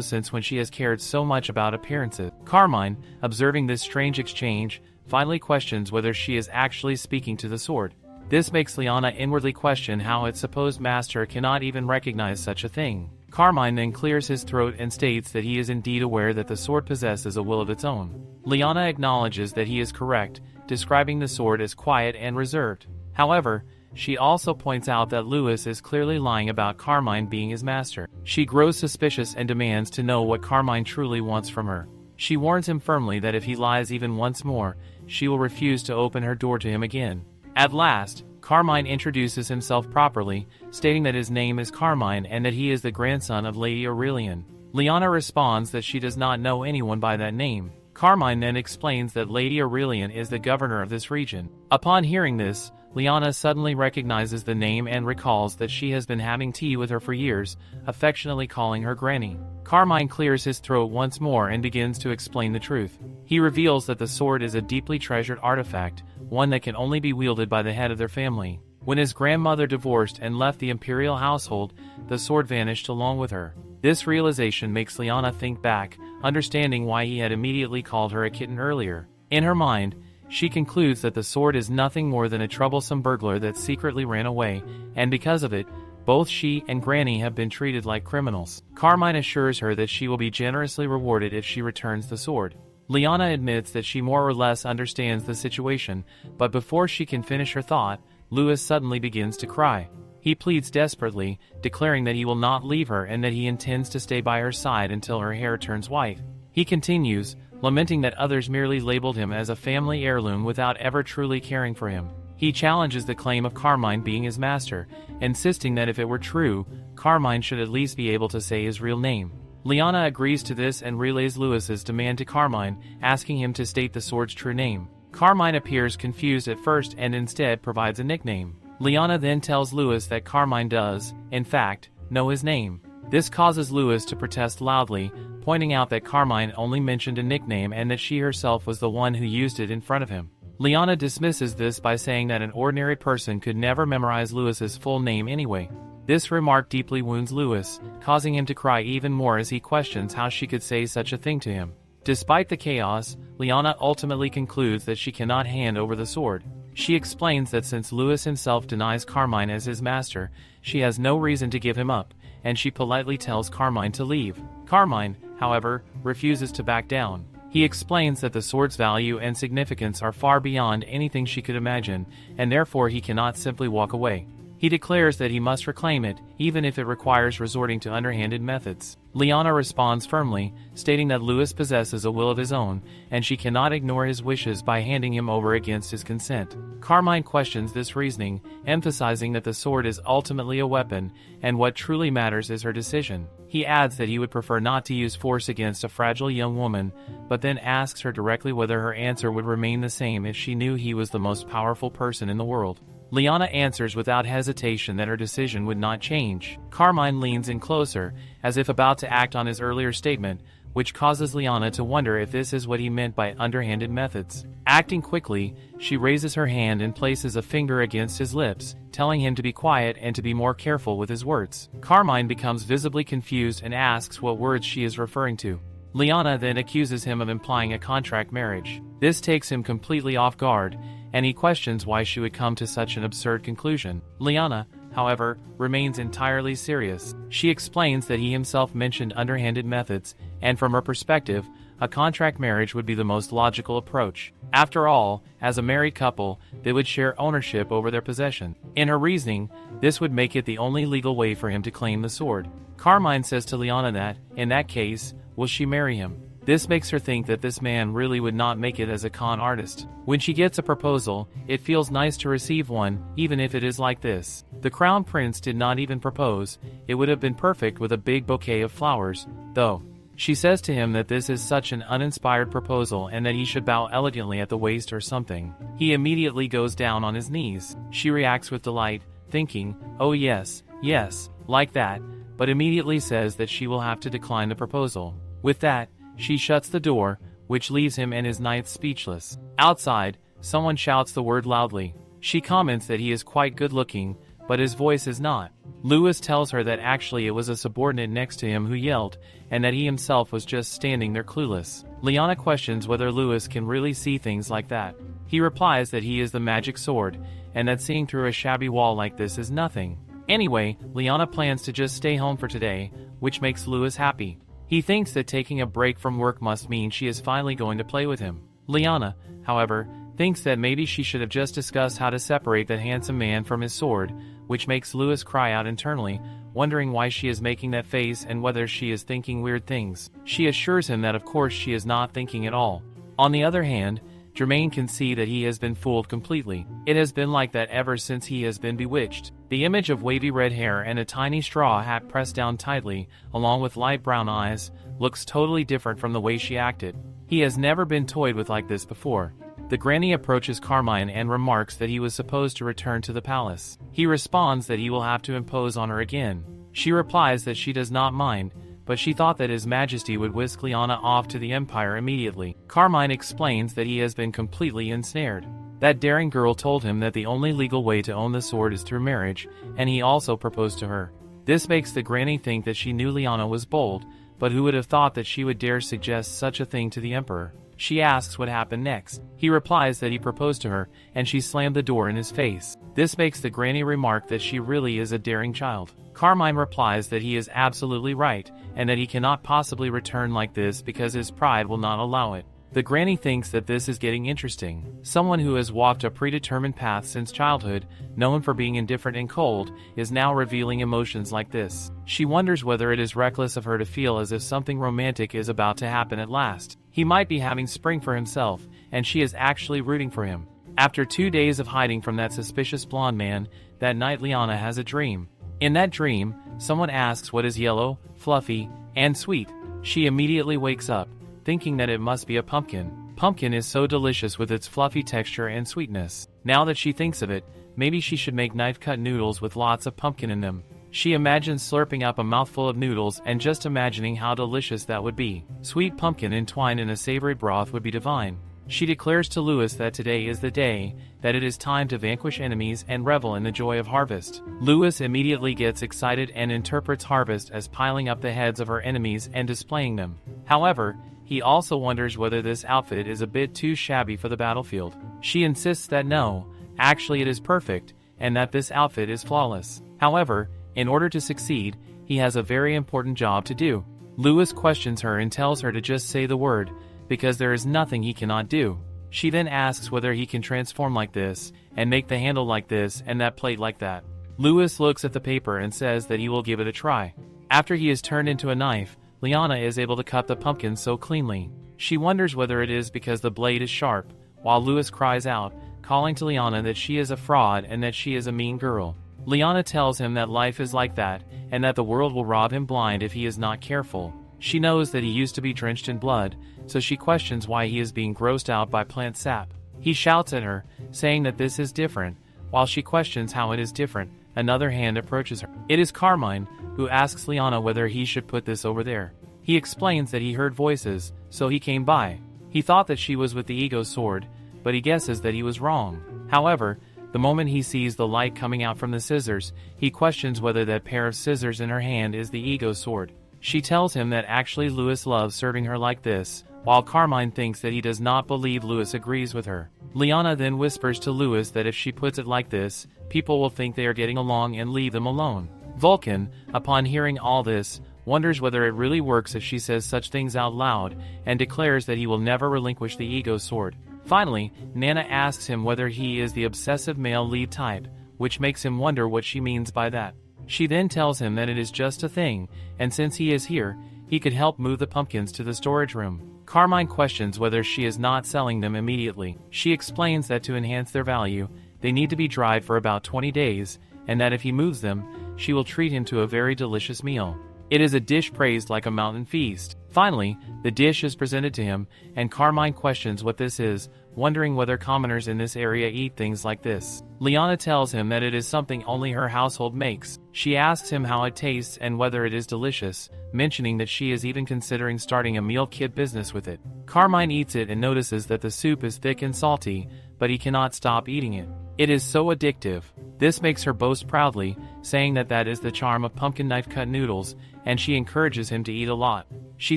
since when she has cared so much about appearances. Carmine, observing this strange exchange, finally questions whether she is actually speaking to the sword. This makes Liana inwardly question how its supposed master cannot even recognize such a thing. Carmine then clears his throat and states that he is indeed aware that the sword possesses a will of its own. Liana acknowledges that he is correct, describing the sword as quiet and reserved. However, she also points out that Louis is clearly lying about Carmine being his master. She grows suspicious and demands to know what Carmine truly wants from her. She warns him firmly that if he lies even once more, she will refuse to open her door to him again. At last, Carmine introduces himself properly, stating that his name is Carmine and that he is the grandson of Lady Aurelian. Liana responds that she does not know anyone by that name. Carmine then explains that Lady Aurelian is the governor of this region. Upon hearing this, Liana suddenly recognizes the name and recalls that she has been having tea with her for years, affectionately calling her Granny. Carmine clears his throat once more and begins to explain the truth. He reveals that the sword is a deeply treasured artifact, one that can only be wielded by the head of their family. When his grandmother divorced and left the imperial household, the sword vanished along with her. This realization makes Liana think back, understanding why he had immediately called her a kitten earlier. In her mind, she concludes that the sword is nothing more than a troublesome burglar that secretly ran away, and because of it, both she and Granny have been treated like criminals. Carmine assures her that she will be generously rewarded if she returns the sword. Liana admits that she more or less understands the situation, but before she can finish her thought, Louis suddenly begins to cry. He pleads desperately, declaring that he will not leave her and that he intends to stay by her side until her hair turns white. He continues, lamenting that others merely labeled him as a family heirloom without ever truly caring for him. He challenges the claim of Carmine being his master, insisting that if it were true, Carmine should at least be able to say his real name. Liana agrees to this and relays Louis's demand to Carmine, asking him to state the sword's true name. Carmine appears confused at first and instead provides a nickname. Liana then tells Louis that Carmine does, in fact, know his name. This causes Louis to protest loudly, pointing out that Carmine only mentioned a nickname and that she herself was the one who used it in front of him. Liana dismisses this by saying that an ordinary person could never memorize Louis's full name anyway. This remark deeply wounds Louis, causing him to cry even more as he questions how she could say such a thing to him. Despite the chaos, Liana ultimately concludes that she cannot hand over the sword. She explains that since Louis himself denies Carmine as his master, she has no reason to give him up, and she politely tells Carmine to leave. Carmine, however, refuses to back down. He explains that the sword's value and significance are far beyond anything she could imagine, and therefore he cannot simply walk away. He declares that he must reclaim it, even if it requires resorting to underhanded methods. Liana responds firmly, stating that Louis possesses a will of his own, and she cannot ignore his wishes by handing him over against his consent. Carmine questions this reasoning, emphasizing that the sword is ultimately a weapon, and what truly matters is her decision. He adds that he would prefer not to use force against a fragile young woman, but then asks her directly whether her answer would remain the same if she knew he was the most powerful person in the world. Liana answers without hesitation that her decision would not change. Carmine leans in closer, as if about to act on his earlier statement, which causes Liana to wonder if this is what he meant by underhanded methods. Acting quickly, she raises her hand and places a finger against his lips, telling him to be quiet and to be more careful with his words. Carmine becomes visibly confused and asks what words she is referring to. Liana then accuses him of implying a contract marriage. This takes him completely off guard, and he questions why she would come to such an absurd conclusion. Liana, however, remains entirely serious. She explains that he himself mentioned underhanded methods, and from her perspective, a contract marriage would be the most logical approach. After all, as a married couple, they would share ownership over their possession. In her reasoning, this would make it the only legal way for him to claim the sword. Carmine says to Liana that, in that case, will she marry him? This makes her think that this man really would not make it as a con artist. When she gets a proposal, it feels nice to receive one, even if it is like this. The crown prince did not even propose. It would have been perfect with a big bouquet of flowers, though. She says to him that this is such an uninspired proposal and that he should bow elegantly at the waist or something. He immediately goes down on his knees. She reacts with delight, thinking, oh yes, yes, like that, but immediately says that she will have to decline the proposal. With that, she shuts the door, which leaves him and his knights speechless. Outside, someone shouts the word loudly. She comments that he is quite good looking, but his voice is not. Louis tells her that actually it was a subordinate next to him who yelled, and that he himself was just standing there clueless. Liana questions whether Louis can really see things like that. He replies that he is the magic sword, and that seeing through a shabby wall like this is nothing. Anyway, Liana plans to just stay home for today, which makes Louis happy. He thinks that taking a break from work must mean she is finally going to play with him. Liana, however, thinks that maybe she should have just discussed how to separate that handsome man from his sword, which makes Louis cry out internally, wondering why she is making that face and whether she is thinking weird things. She assures him that of course she is not thinking at all. On the other hand, Germain can see that he has been fooled completely. It has been like that ever since he has been bewitched. The image of wavy red hair and a tiny straw hat pressed down tightly, along with light brown eyes, looks totally different from the way she acted. He has never been toyed with like this before. The granny approaches Carmine and remarks that he was supposed to return to the palace. He responds that he will have to impose on her again. She replies that she does not mind, but she thought that His Majesty would whisk Liana off to the Empire immediately. Carmine explains that he has been completely ensnared. That daring girl told him that the only legal way to own the sword is through marriage, and he also proposed to her. This makes the granny think that she knew Liana was bold, but who would have thought that she would dare suggest such a thing to the Emperor? She asks what happened next. He replies that he proposed to her, and she slammed the door in his face. This makes the granny remark that she really is a daring child. Carmine replies that he is absolutely right, and that he cannot possibly return like this because his pride will not allow it. The granny thinks that this is getting interesting. Someone who has walked a predetermined path since childhood, known for being indifferent and cold, is now revealing emotions like this. She wonders whether it is reckless of her to feel as if something romantic is about to happen at last. He might be having spring for himself, and she is actually rooting for him. After 2 days of hiding from that suspicious blonde man, that night Liana has a dream. In that dream, someone asks what is yellow, fluffy, and sweet. She immediately wakes up, thinking that it must be a pumpkin. Pumpkin is so delicious with its fluffy texture and sweetness. Now that she thinks of it, maybe she should make knife-cut noodles with lots of pumpkin in them. She imagines slurping up a mouthful of noodles and just imagining how delicious that would be. Sweet pumpkin entwined in a savory broth would be divine. She declares to Louis that today is the day, that it is time to vanquish enemies and revel in the joy of harvest. Louis immediately gets excited and interprets harvest as piling up the heads of her enemies and displaying them. However, he also wonders whether this outfit is a bit too shabby for the battlefield. She insists that no, actually it is perfect, and that this outfit is flawless. However, in order to succeed, he has a very important job to do. Louis questions her and tells her to just say the word, because there is nothing he cannot do. She then asks whether he can transform like this, and make the handle like this and that plate like that. Louis looks at the paper and says that he will give it a try. After he is turned into a knife, Liana is able to cut the pumpkin so cleanly. She wonders whether it is because the blade is sharp, while Louis cries out, calling to Liana that she is a fraud and that she is a mean girl. Liana tells him that life is like that, and that the world will rob him blind if he is not careful. She knows that he used to be drenched in blood, so she questions why he is being grossed out by plant sap. He shouts at her, saying that this is different. While she questions how it is different, another hand approaches her. It is Carmine, who asks Liana whether he should put this over there. He explains that he heard voices, so he came by. He thought that she was with the ego sword, but he guesses that he was wrong. However, the moment he sees the light coming out from the scissors, he questions whether that pair of scissors in her hand is the ego sword. She tells him that actually Louis loves serving her like this, while Carmine thinks that he does not believe Louis agrees with her. Liana then whispers to Louis that if she puts it like this, people will think they are getting along and leave them alone. Vulcan, upon hearing all this, wonders whether it really works if she says such things out loud, and declares that he will never relinquish the ego sword. Finally, Nana asks him whether he is the obsessive male lead type, which makes him wonder what she means by that. She then tells him that it is just a thing, and since he is here, he could help move the pumpkins to the storage room. Carmine questions whether she is not selling them immediately. She explains that to enhance their value, they need to be dried for about 20 days, and that if he moves them, she will treat him to a very delicious meal. It is a dish praised like a mountain feast. Finally, the dish is presented to him, and Carmine questions what this is, wondering whether commoners in this area eat things like this. Liana tells him that it is something only her household makes. She asks him how it tastes and whether it is delicious, mentioning that she is even considering starting a meal kit business with it. Carmine eats it and notices that the soup is thick and salty, but he cannot stop eating it. It is so addictive. This makes her boast proudly, saying that that is the charm of pumpkin knife-cut noodles, and she encourages him to eat a lot. She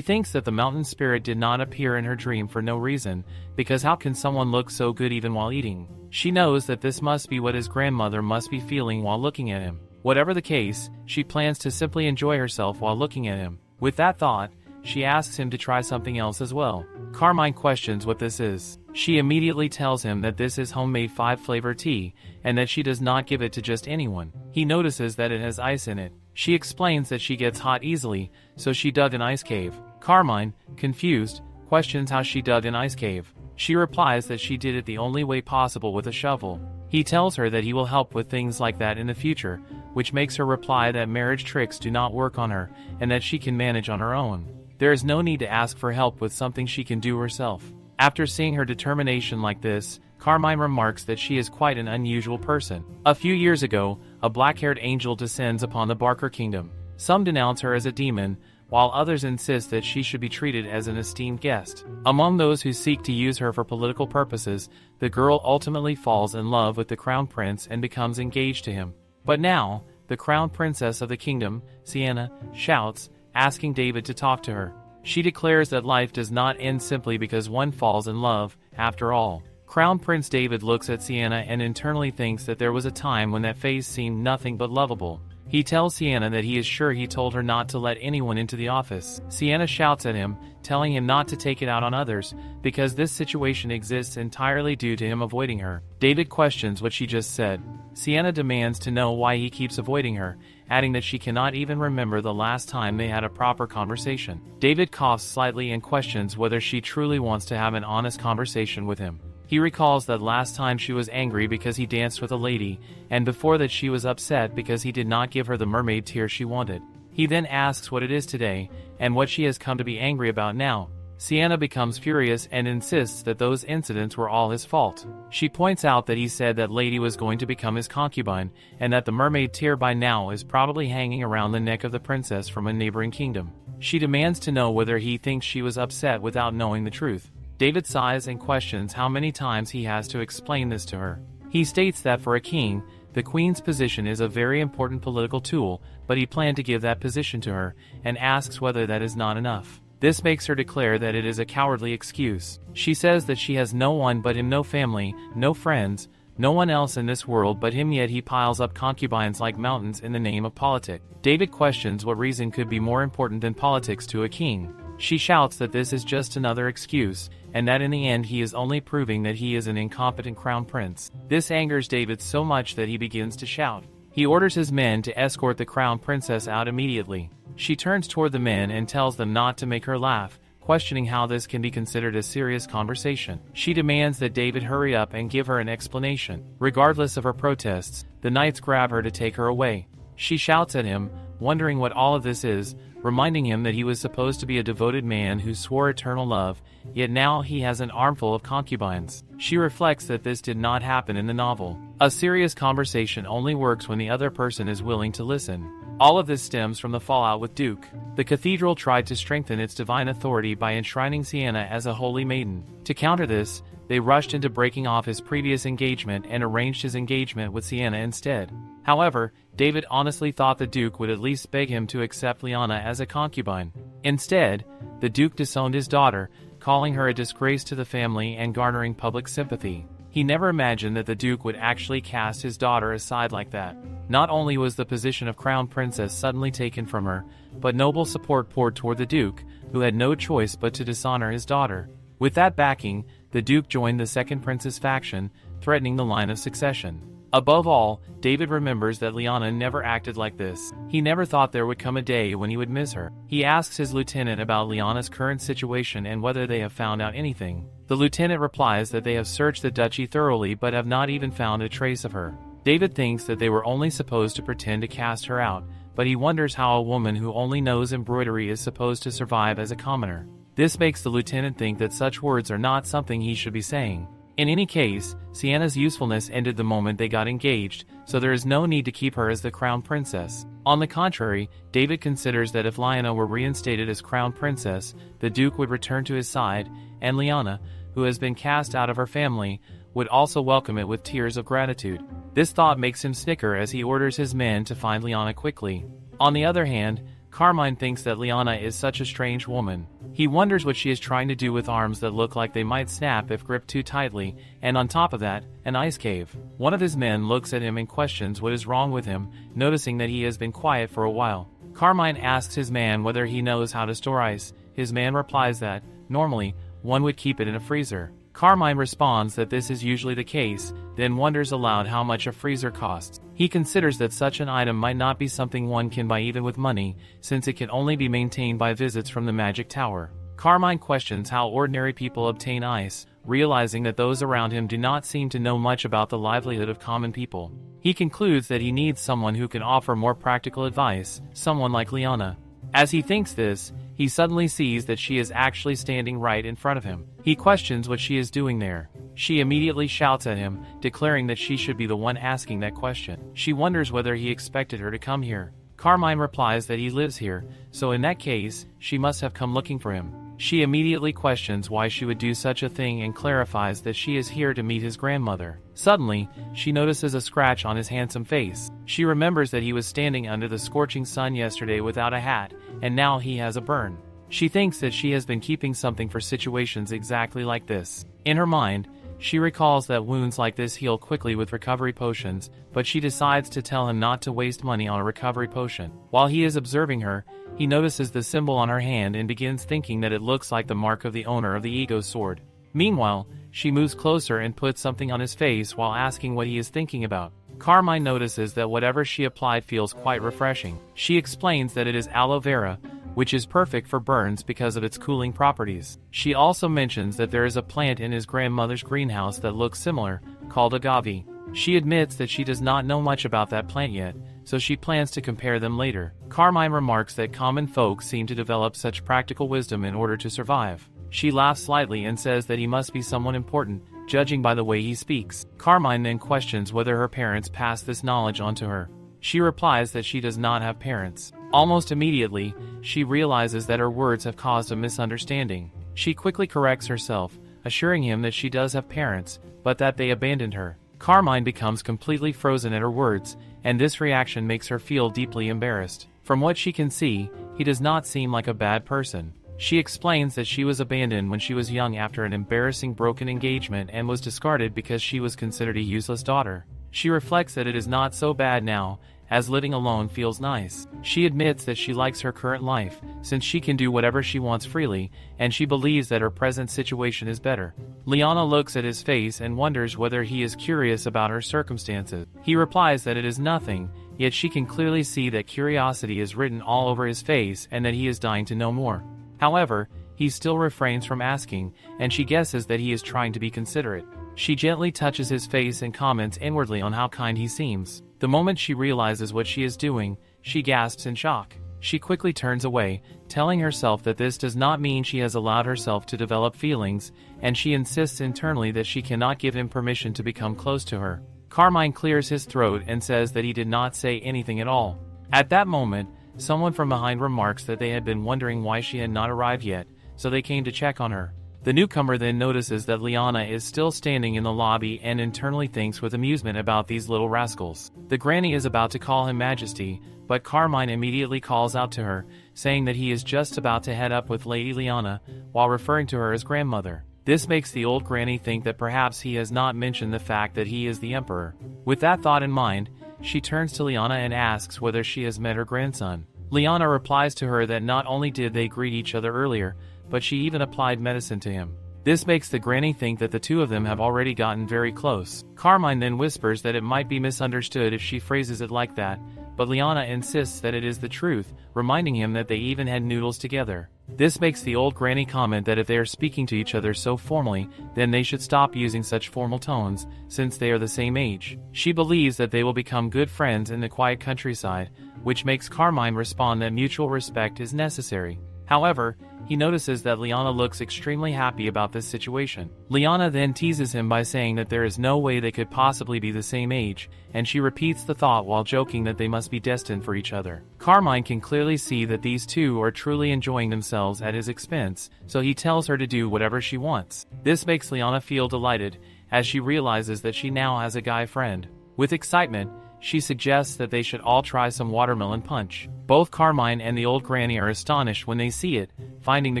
thinks that the mountain spirit did not appear in her dream for no reason, because how can someone look so good even while eating? She knows that this must be what his grandmother must be feeling while looking at him. Whatever the case, she plans to simply enjoy herself while looking at him. With that thought, she asks him to try something else as well. Carmine questions what this is. She immediately tells him that this is homemade 5-flavor tea, and that she does not give it to just anyone. He notices that it has ice in it. She explains that she gets hot easily, so she dug an ice cave. Carmine, confused, questions how she dug an ice cave. She replies that she did it the only way possible with a shovel. He tells her that he will help with things like that in the future, which makes her reply that marriage tricks do not work on her, and that she can manage on her own. There is no need to ask for help with something she can do herself. After seeing her determination like this, Carmine remarks that she is quite an unusual person. A few years ago, a black-haired angel descends upon the Barker kingdom. Some denounce her as a demon, while others insist that she should be treated as an esteemed guest. Among those who seek to use her for political purposes, the girl ultimately falls in love with the crown prince and becomes engaged to him. But now, the crown princess of the kingdom, Sienna, shouts, asking David to talk to her. She declares that life does not end simply because one falls in love, after all. Crown Prince David looks at Sienna and internally thinks that there was a time when that face seemed nothing but lovable. He tells Sienna that he is sure he told her not to let anyone into the office. Sienna shouts at him, telling him not to take it out on others, because this situation exists entirely due to him avoiding her. David questions what she just said. Sienna demands to know why he keeps avoiding her, adding that she cannot even remember the last time they had a proper conversation. David coughs slightly and questions whether she truly wants to have an honest conversation with him. He recalls that last time she was angry because he danced with a lady, and before that she was upset because he did not give her the mermaid tear she wanted. He then asks what it is today, and what she has come to be angry about now. Sienna becomes furious and insists that those incidents were all his fault. She points out that he said that lady was going to become his concubine, and that the mermaid tear by now is probably hanging around the neck of the princess from a neighboring kingdom. She demands to know whether he thinks she was upset without knowing the truth. David sighs and questions how many times he has to explain this to her. He states that for a king, the queen's position is a very important political tool, but he planned to give that position to her, and asks whether that is not enough. This makes her declare that it is a cowardly excuse. She says that she has no one but him, no family, no friends, no one else in this world but him, yet he piles up concubines like mountains in the name of politics. David questions what reason could be more important than politics to a king. She shouts that this is just another excuse, and that in the end he is only proving that he is an incompetent crown prince. This angers David so much that he begins to shout. He orders his men to escort the crown princess out immediately. She turns toward the men and tells them not to make her laugh, questioning how this can be considered a serious conversation. She demands that David hurry up and give her an explanation. Regardless of her protests, the knights grab her to take her away. She shouts at him, wondering what all of this is, reminding him that he was supposed to be a devoted man who swore eternal love, yet now he has an armful of concubines. She reflects that this did not happen in the novel. A serious conversation only works when the other person is willing to listen. All of this stems from the fallout with Duke. The cathedral tried to strengthen its divine authority by enshrining Sienna as a holy maiden. To counter this, they rushed into breaking off his previous engagement and arranged his engagement with Sienna instead. However, David honestly thought the Duke would at least beg him to accept Liana as a concubine. Instead, the Duke disowned his daughter, calling her a disgrace to the family and garnering public sympathy. He never imagined that the Duke would actually cast his daughter aside like that. Not only was the position of crown princess suddenly taken from her, but noble support poured toward the Duke, who had no choice but to dishonor his daughter. With that backing, the Duke joined the second prince's faction, threatening the line of succession. Above all, David remembers that Liana never acted like this. He never thought there would come a day when he would miss her. He asks his lieutenant about Liana's current situation and whether they have found out anything. The lieutenant replies that they have searched the duchy thoroughly but have not even found a trace of her. David thinks that they were only supposed to pretend to cast her out, but he wonders how a woman who only knows embroidery is supposed to survive as a commoner. This makes the lieutenant think that such words are not something he should be saying. In any case, Sienna's usefulness ended the moment they got engaged, so there is no need to keep her as the crown princess. On the contrary, David considers that if Liana were reinstated as crown princess, the duke would return to his side, and Liana, who has been cast out of her family, would also welcome it with tears of gratitude. This thought makes him snicker as he orders his men to find Liana quickly. On the other hand, Carmine thinks that Liana is such a strange woman. He wonders what she is trying to do with arms that look like they might snap if gripped too tightly, and on top of that, an ice cave. One of his men looks at him and questions what is wrong with him, noticing that he has been quiet for a while. Carmine asks his man whether he knows how to store ice. His man replies that, normally, one would keep it in a freezer. Carmine responds that this is usually the case, then wonders aloud how much a freezer costs. He considers that such an item might not be something one can buy even with money, since it can only be maintained by visits from the magic tower. Carmine questions how ordinary people obtain ice, realizing that those around him do not seem to know much about the livelihood of common people. He concludes that he needs someone who can offer more practical advice, someone like Liana. As he thinks this, he suddenly sees that she is actually standing right in front of him. He questions what she is doing there. She immediately shouts at him, declaring that she should be the one asking that question. She wonders whether he expected her to come here. Carmine replies that he lives here, so in that case, she must have come looking for him. She immediately questions why she would do such a thing and clarifies that she is here to meet his grandmother. Suddenly, she notices a scratch on his handsome face. She remembers that he was standing under the scorching sun yesterday without a hat, and now he has a burn. She thinks that she has been keeping something for situations exactly like this. In her mind, she recalls that wounds like this heal quickly with recovery potions, but she decides to tell him not to waste money on a recovery potion. While he is observing her, he notices the symbol on her hand and begins thinking that it looks like the mark of the owner of the ego sword. Meanwhile, she moves closer and puts something on his face while asking what he is thinking about. Carmine notices that whatever she applied feels quite refreshing. She explains that it is aloe vera, which is perfect for burns because of its cooling properties. She also mentions that there is a plant in his grandmother's greenhouse that looks similar, called agave. She admits that she does not know much about that plant yet, so she plans to compare them later. Carmine remarks that common folk seem to develop such practical wisdom in order to survive. She laughs slightly and says that he must be someone important, judging by the way he speaks. Carmine then questions whether her parents passed this knowledge on to her. She replies that she does not have parents. Almost immediately, she realizes that her words have caused a misunderstanding. She quickly corrects herself, assuring him that she does have parents, but that they abandoned her. Carmine becomes completely frozen at her words, and this reaction makes her feel deeply embarrassed. From what she can see, he does not seem like a bad person. She explains that she was abandoned when she was young after an embarrassing broken engagement and was discarded because she was considered a useless daughter. She reflects that it is not so bad now, as living alone feels nice. She admits that she likes her current life, since she can do whatever she wants freely, and she believes that her present situation is better. Liana looks at his face and wonders whether he is curious about her circumstances. He replies that it is nothing, yet she can clearly see that curiosity is written all over his face and that he is dying to know more. However, he still refrains from asking, and she guesses that he is trying to be considerate. She gently touches his face and comments inwardly on how kind he seems. The moment she realizes what she is doing, she gasps in shock. She quickly turns away, telling herself that this does not mean she has allowed herself to develop feelings, and she insists internally that she cannot give him permission to become close to her. Carmine clears his throat and says that he did not say anything at all. At that moment, someone from behind remarks that they had been wondering why she had not arrived yet, so they came to check on her. The newcomer then notices that Liana is still standing in the lobby and internally thinks with amusement about these little rascals. The granny is about to call him Majesty, but Carmine immediately calls out to her, saying that he is just about to head up with Lady Liana, while referring to her as grandmother. This makes the old granny think that perhaps he has not mentioned the fact that he is the emperor. With that thought in mind, she turns to Liana and asks whether she has met her grandson. Liana replies to her that not only did they greet each other earlier, but she even applied medicine to him. This makes the granny think that the two of them have already gotten very close. Carmine then whispers that it might be misunderstood if she phrases it like that, but Liana insists that it is the truth, reminding him that they even had noodles together. This makes the old granny comment that if they are speaking to each other so formally, then they should stop using such formal tones, since they are the same age. She believes that they will become good friends in the quiet countryside, which makes Carmine respond that mutual respect is necessary. However, he notices that Liana looks extremely happy about this situation. Liana then teases him by saying that there is no way they could possibly be the same age, and she repeats the thought while joking that they must be destined for each other. Carmine can clearly see that these two are truly enjoying themselves at his expense, so he tells her to do whatever she wants. This makes Liana feel delighted, as she realizes that she now has a guy friend. With excitement, she suggests that they should all try some watermelon punch. Both Carmine and the old granny are astonished when they see it, finding the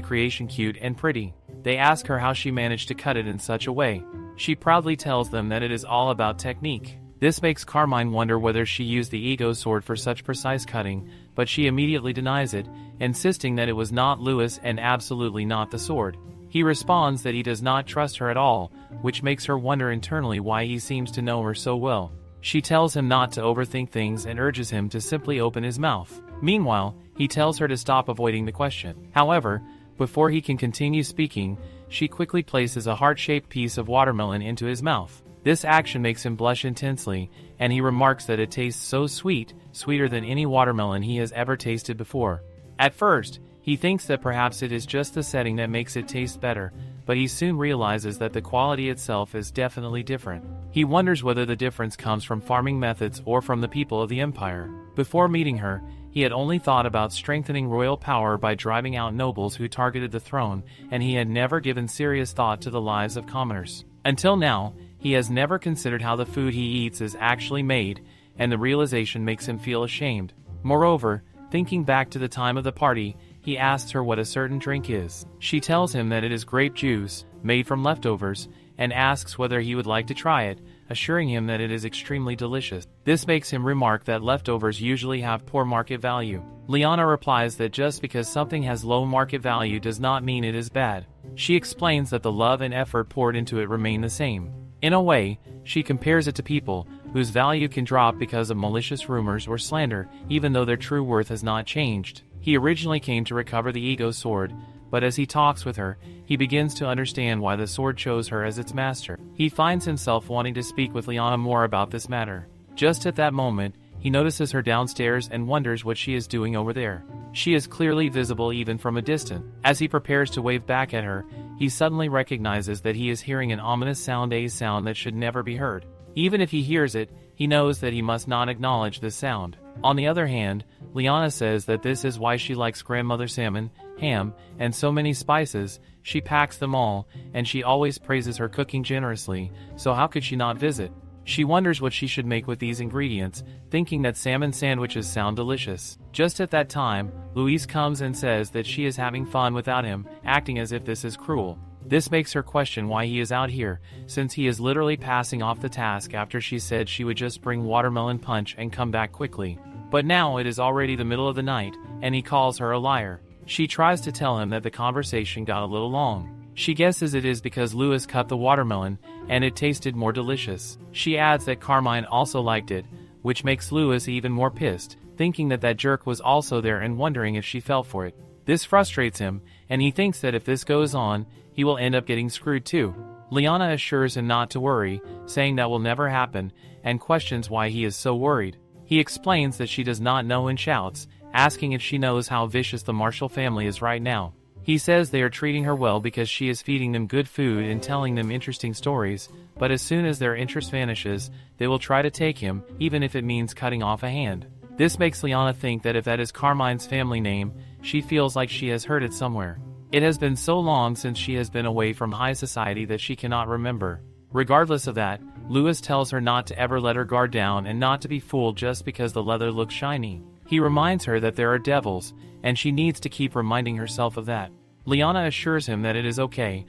creation cute and pretty. They ask her how she managed to cut it in such a way. She proudly tells them that it is all about technique. This makes Carmine wonder whether she used the ego sword for such precise cutting, but she immediately denies it, insisting that it was not Louis and absolutely not the sword. He responds that he does not trust her at all, which makes her wonder internally why he seems to know her so well. She tells him not to overthink things and urges him to simply open his mouth. Meanwhile, he tells her to stop avoiding the question. However, before he can continue speaking, she quickly places a heart-shaped piece of watermelon into his mouth. This action makes him blush intensely, and he remarks that it tastes so sweet, sweeter than any watermelon he has ever tasted before. At first, he thinks that perhaps it is just the setting that makes it taste better, but he soon realizes that the quality itself is definitely different. He wonders whether the difference comes from farming methods or from the people of the empire. Before meeting her, he had only thought about strengthening royal power by driving out nobles who targeted the throne, and he had never given serious thought to the lives of commoners. Until now, he has never considered how the food he eats is actually made, and the realization makes him feel ashamed. Moreover, thinking back to the time of the party, he asks her what a certain drink is. She tells him that it is grape juice, made from leftovers, and asks whether he would like to try it, assuring him that it is extremely delicious. This makes him remark that leftovers usually have poor market value. Liana replies that just because something has low market value does not mean it is bad. She explains that the love and effort poured into it remain the same. In a way, she compares it to people, whose value can drop because of malicious rumors or slander, even though their true worth has not changed. He originally came to recover the ego sword, but as he talks with her, he begins to understand why the sword chose her as its master. He finds himself wanting to speak with Liana more about this matter. Just at that moment, he notices her downstairs and wonders what she is doing over there. She is clearly visible even from a distance. As he prepares to wave back at her, he suddenly recognizes that he is hearing an ominous sound, a sound that should never be heard. Even if he hears it, he knows that he must not acknowledge this sound. On the other hand, Liana says that this is why she likes grandmother salmon, ham, and so many spices. She packs them all, and she always praises her cooking generously, so how could she not visit? She wonders what she should make with these ingredients, thinking that salmon sandwiches sound delicious. Just at that time, Louise comes and says that she is having fun without him, acting as if this is cruel. This makes her question why he is out here, since he is literally passing off the task after she said she would just bring watermelon punch and come back quickly. But now it is already the middle of the night, and he calls her a liar. She tries to tell him that the conversation got a little long. She guesses it is because Louis cut the watermelon, and it tasted more delicious. She adds that Carmine also liked it, which makes Louis even more pissed, thinking that that jerk was also there and wondering if she fell for it. This frustrates him, and he thinks that if this goes on, he will end up getting screwed too. Liana assures him not to worry, saying that will never happen, and questions why he is so worried. He explains that she does not know and shouts, asking if she knows how vicious the Marshall family is right now. He says they are treating her well because she is feeding them good food and telling them interesting stories, but as soon as their interest vanishes, they will try to take him, even if it means cutting off a hand. This makes Liana think that if that is Carmine's family name, she feels like she has heard it somewhere. It has been so long since she has been away from high society that she cannot remember. Regardless of that, Louis tells her not to ever let her guard down and not to be fooled just because the leather looks shiny. He reminds her that there are devils, and she needs to keep reminding herself of that. Liana assures him that it is okay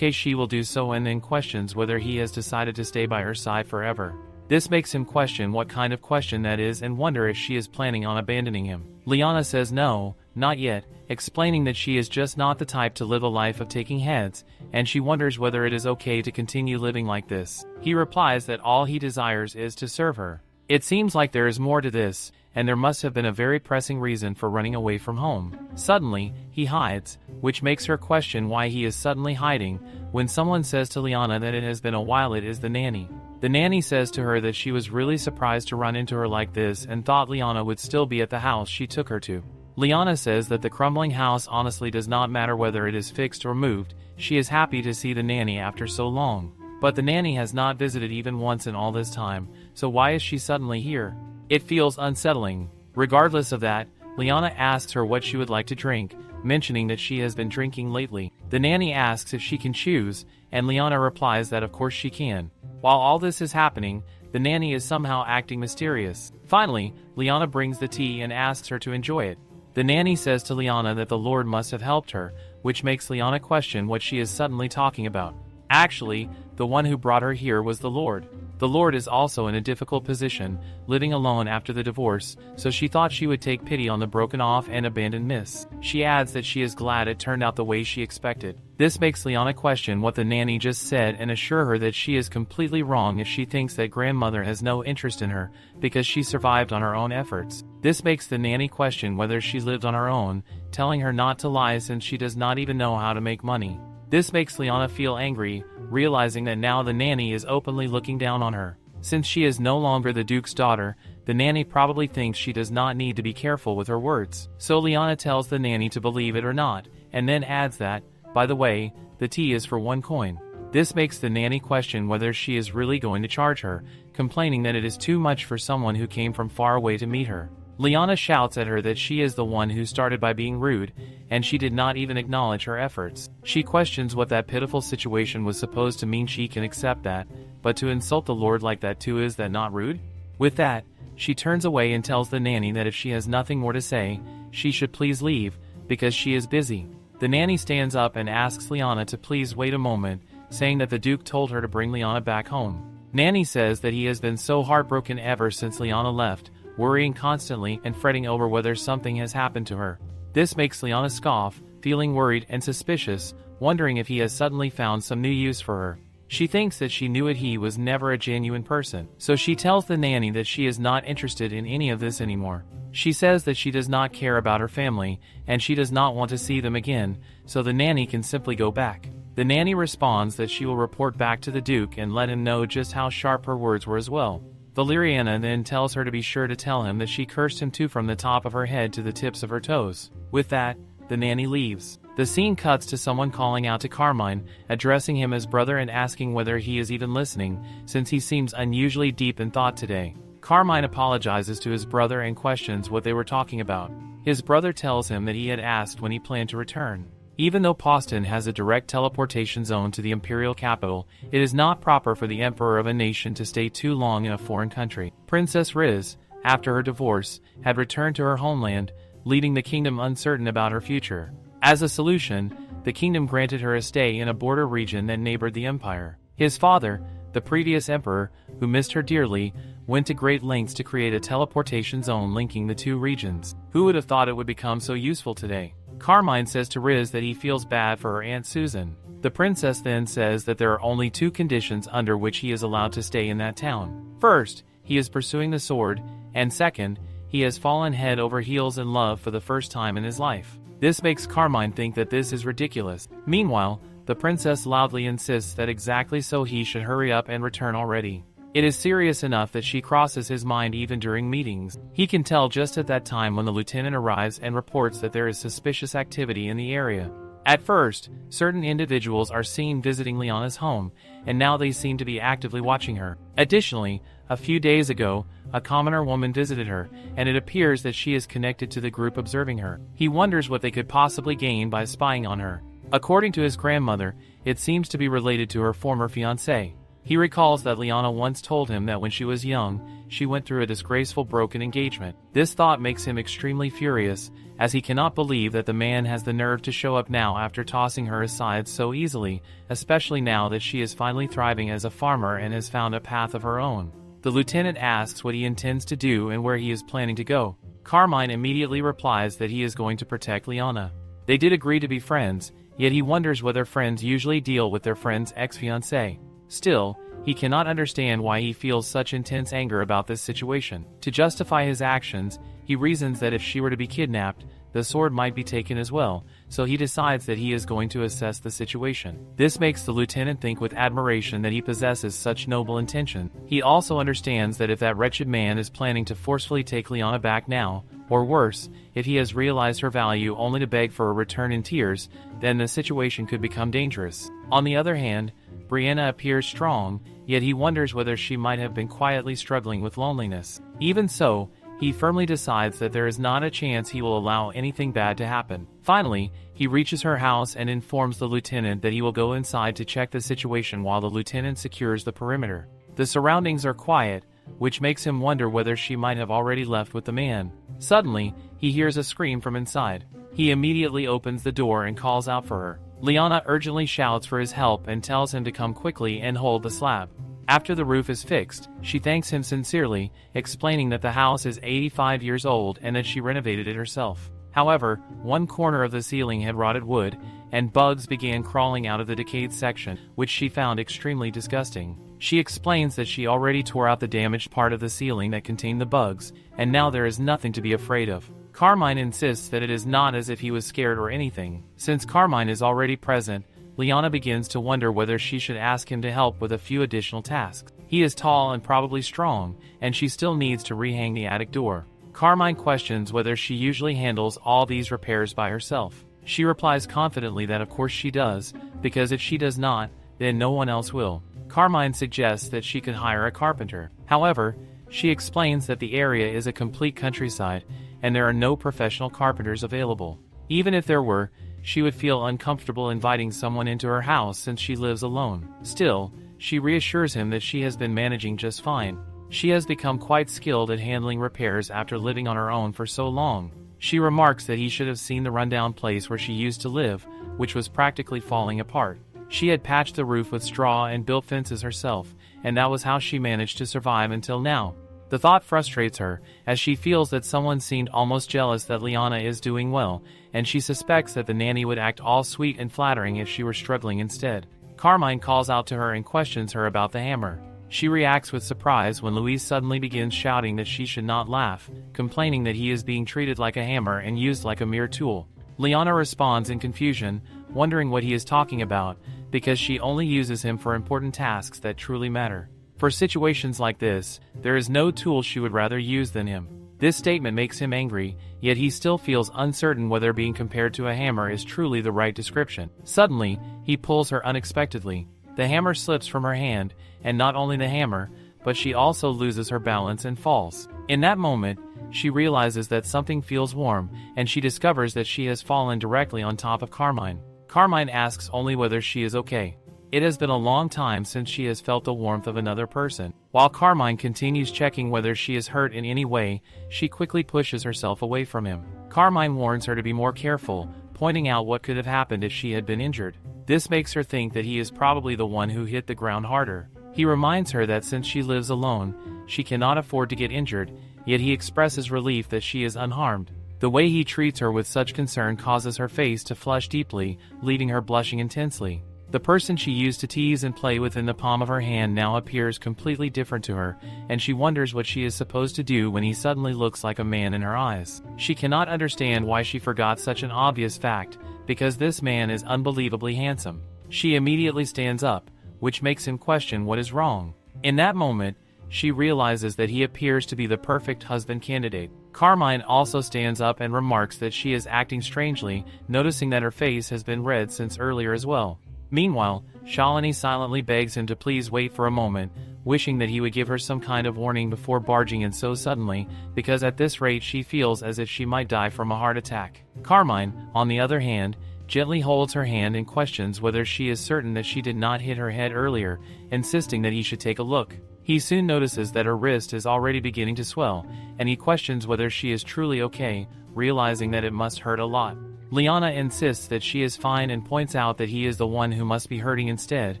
she will do so, and then questions whether he has decided to stay by her side forever. This makes him question what kind of question that is and wonder if she is planning on abandoning him. Liana says no, not yet, explaining that she is just not the type to live a life of taking heads, and she wonders whether it is okay to continue living like this. He replies that all he desires is to serve her. It seems like there is more to this, and there must have been a very pressing reason for running away from home. Suddenly, he hides, which makes her question why he is suddenly hiding. When someone says to Liana that it has been a while, it is the nanny. The nanny says to her that she was really surprised to run into her like this and thought Liana would still be at the house she took her to. Liana says that the crumbling house honestly does not matter whether it is fixed or moved. She is happy to see the nanny after so long. But the nanny has not visited even once in all this time, so why is she suddenly here? It feels unsettling. Regardless of that, Liana asks her what she would like to drink, mentioning that she has been drinking lately. The nanny asks if she can choose, and Liana replies that of course she can. While all this is happening, the nanny is somehow acting mysterious. Finally, Liana brings the tea and asks her to enjoy it. The nanny says to Liana that the Lord must have helped her, which makes Liana question what she is suddenly talking about. Actually, the one who brought her here was the Lord. The Lord is also in a difficult position, living alone after the divorce, so she thought she would take pity on the broken-off and abandoned miss. She adds that she is glad it turned out the way she expected. This makes Liana question what the nanny just said and assure her that she is completely wrong if she thinks that grandmother has no interest in her, because she survived on her own efforts. This makes the nanny question whether she lived on her own, telling her not to lie since she does not even know how to make money. This makes Liana feel angry, realizing that now the nanny is openly looking down on her. Since she is no longer the Duke's daughter, the nanny probably thinks she does not need to be careful with her words. So Liana tells the nanny to believe it or not, and then adds that, by the way, the tea is for 1 coin. This makes the nanny question whether she is really going to charge her, complaining that it is too much for someone who came from far away to meet her. Liana shouts at her that she is the one who started by being rude, and she did not even acknowledge her efforts. She questions what that pitiful situation was supposed to mean. She can accept that, but to insult the Lord like that too, is that not rude? With that, she turns away and tells the nanny that if she has nothing more to say, she should please leave, because she is busy. The nanny stands up and asks Liana to please wait a moment, saying that the Duke told her to bring Liana back home. Nanny says that he has been so heartbroken ever since Liana left, worrying constantly and fretting over whether something has happened to her. This makes Liana scoff, feeling worried and suspicious, wondering if he has suddenly found some new use for her. She thinks that she knew he was never a genuine person, so she tells the nanny that she is not interested in any of this anymore. She says that she does not care about her family, and she does not want to see them again, so the nanny can simply go back. The nanny responds that she will report back to the Duke and let him know just how sharp her words were as well. Valeriana then tells her to be sure to tell him that she cursed him too from the top of her head to the tips of her toes. With that, the nanny leaves. The scene cuts to someone calling out to Carmine, addressing him as brother and asking whether he is even listening, since he seems unusually deep in thought today. Carmine apologizes to his brother and questions what they were talking about. His brother tells him that he had asked when he planned to return. Even though Poston has a direct teleportation zone to the imperial capital, it is not proper for the emperor of a nation to stay too long in a foreign country. Princess Riz, after her divorce, had returned to her homeland, leaving the kingdom uncertain about her future. As a solution, the kingdom granted her a stay in a border region that neighbored the empire. His father, the previous emperor, who missed her dearly, went to great lengths to create a teleportation zone linking the two regions. Who would have thought it would become so useful today? Carmine says to Riz that he feels bad for her Aunt Susan. The princess then says that there are only 2 conditions under which he is allowed to stay in that town. First, he is pursuing the sword, and second, he has fallen head over heels in love for the first time in his life. This makes Carmine think that this is ridiculous. Meanwhile, the princess loudly insists that exactly so he should hurry up and return already. It is serious enough that she crosses his mind even during meetings. He can tell just at that time when the lieutenant arrives and reports that there is suspicious activity in the area. At first, certain individuals are seen visiting Liana's home, and now they seem to be actively watching her. Additionally, a few days ago, a commoner woman visited her, and it appears that she is connected to the group observing her. He wonders what they could possibly gain by spying on her. According to his grandmother, it seems to be related to her former fiancé. He recalls that Liana once told him that when she was young, she went through a disgraceful broken engagement. This thought makes him extremely furious, as he cannot believe that the man has the nerve to show up now after tossing her aside so easily, especially now that she is finally thriving as a farmer and has found a path of her own. The lieutenant asks what he intends to do and where he is planning to go. Carmine immediately replies that he is going to protect Liana. They did agree to be friends, yet he wonders whether friends usually deal with their friend's ex-fiancée. Still, he cannot understand why he feels such intense anger about this situation. To justify his actions, he reasons that if she were to be kidnapped, the sword might be taken as well, so he decides that he is going to assess the situation. This makes the lieutenant think with admiration that he possesses such noble intention. He also understands that if that wretched man is planning to forcefully take Liana back now, or worse, if he has realized her value only to beg for a return in tears, then the situation could become dangerous. On the other hand, Brianna appears strong, yet he wonders whether she might have been quietly struggling with loneliness. Even so, he firmly decides that there is not a chance he will allow anything bad to happen. Finally, he reaches her house and informs the lieutenant that he will go inside to check the situation while the lieutenant secures the perimeter. The surroundings are quiet, which makes him wonder whether she might have already left with the man. Suddenly, he hears a scream from inside. He immediately opens the door and calls out for her. Liana urgently shouts for his help and tells him to come quickly and hold the slab. After the roof is fixed, she thanks him sincerely, explaining that the house is 85 years old and that she renovated it herself. However, one corner of the ceiling had rotted wood, and bugs began crawling out of the decayed section, which she found extremely disgusting. She explains that she already tore out the damaged part of the ceiling that contained the bugs, and now there is nothing to be afraid of. Carmine insists that it is not as if he was scared or anything. Since Carmine is already present, Liana begins to wonder whether she should ask him to help with a few additional tasks. He is tall and probably strong, and she still needs to rehang the attic door. Carmine questions whether she usually handles all these repairs by herself. She replies confidently that of course she does, because if she does not, then no one else will. Carmine suggests that she could hire a carpenter. However, she explains that the area is a complete countryside, and there are no professional carpenters available. Even if there were, she would feel uncomfortable inviting someone into her house since she lives alone. Still, she reassures him that she has been managing just fine. She has become quite skilled at handling repairs after living on her own for so long. She remarks that he should have seen the rundown place where she used to live, which was practically falling apart. She had patched the roof with straw and built fences herself, and that was how she managed to survive until now. The thought frustrates her, as she feels that someone seemed almost jealous that Liana is doing well, and she suspects that the nanny would act all sweet and flattering if she were struggling instead. Carmine calls out to her and questions her about the hammer. She reacts with surprise when Louise suddenly begins shouting that she should not laugh, complaining that he is being treated like a hammer and used like a mere tool. Liana responds in confusion, wondering what he is talking about, because she only uses him for important tasks that truly matter. For situations like this, there is no tool she would rather use than him. This statement makes him angry, yet he still feels uncertain whether being compared to a hammer is truly the right description. Suddenly, he pulls her unexpectedly. The hammer slips from her hand, and not only the hammer, but she also loses her balance and falls. In that moment, she realizes that something feels warm, and she discovers that she has fallen directly on top of Carmine. Carmine asks only whether she is okay. It has been a long time since she has felt the warmth of another person. While Carmine continues checking whether she is hurt in any way, she quickly pushes herself away from him. Carmine warns her to be more careful, pointing out what could have happened if she had been injured. This makes her think that he is probably the one who hit the ground harder. He reminds her that since she lives alone, she cannot afford to get injured, yet he expresses relief that she is unharmed. The way he treats her with such concern causes her face to flush deeply, leaving her blushing intensely. The person she used to tease and play with in the palm of her hand now appears completely different to her, and she wonders what she is supposed to do when he suddenly looks like a man in her eyes. She cannot understand why she forgot such an obvious fact, because this man is unbelievably handsome. She immediately stands up, which makes him question what is wrong. In that moment, she realizes that he appears to be the perfect husband candidate. Carmine also stands up and remarks that she is acting strangely, noticing that her face has been red since earlier as well. Meanwhile, Shalini silently begs him to please wait for a moment, wishing that he would give her some kind of warning before barging in so suddenly, because at this rate she feels as if she might die from a heart attack. Carmine, on the other hand, gently holds her hand and questions whether she is certain that she did not hit her head earlier, insisting that he should take a look. He soon notices that her wrist is already beginning to swell, and he questions whether she is truly okay, realizing that it must hurt a lot. Liana insists that she is fine and points out that he is the one who must be hurting instead,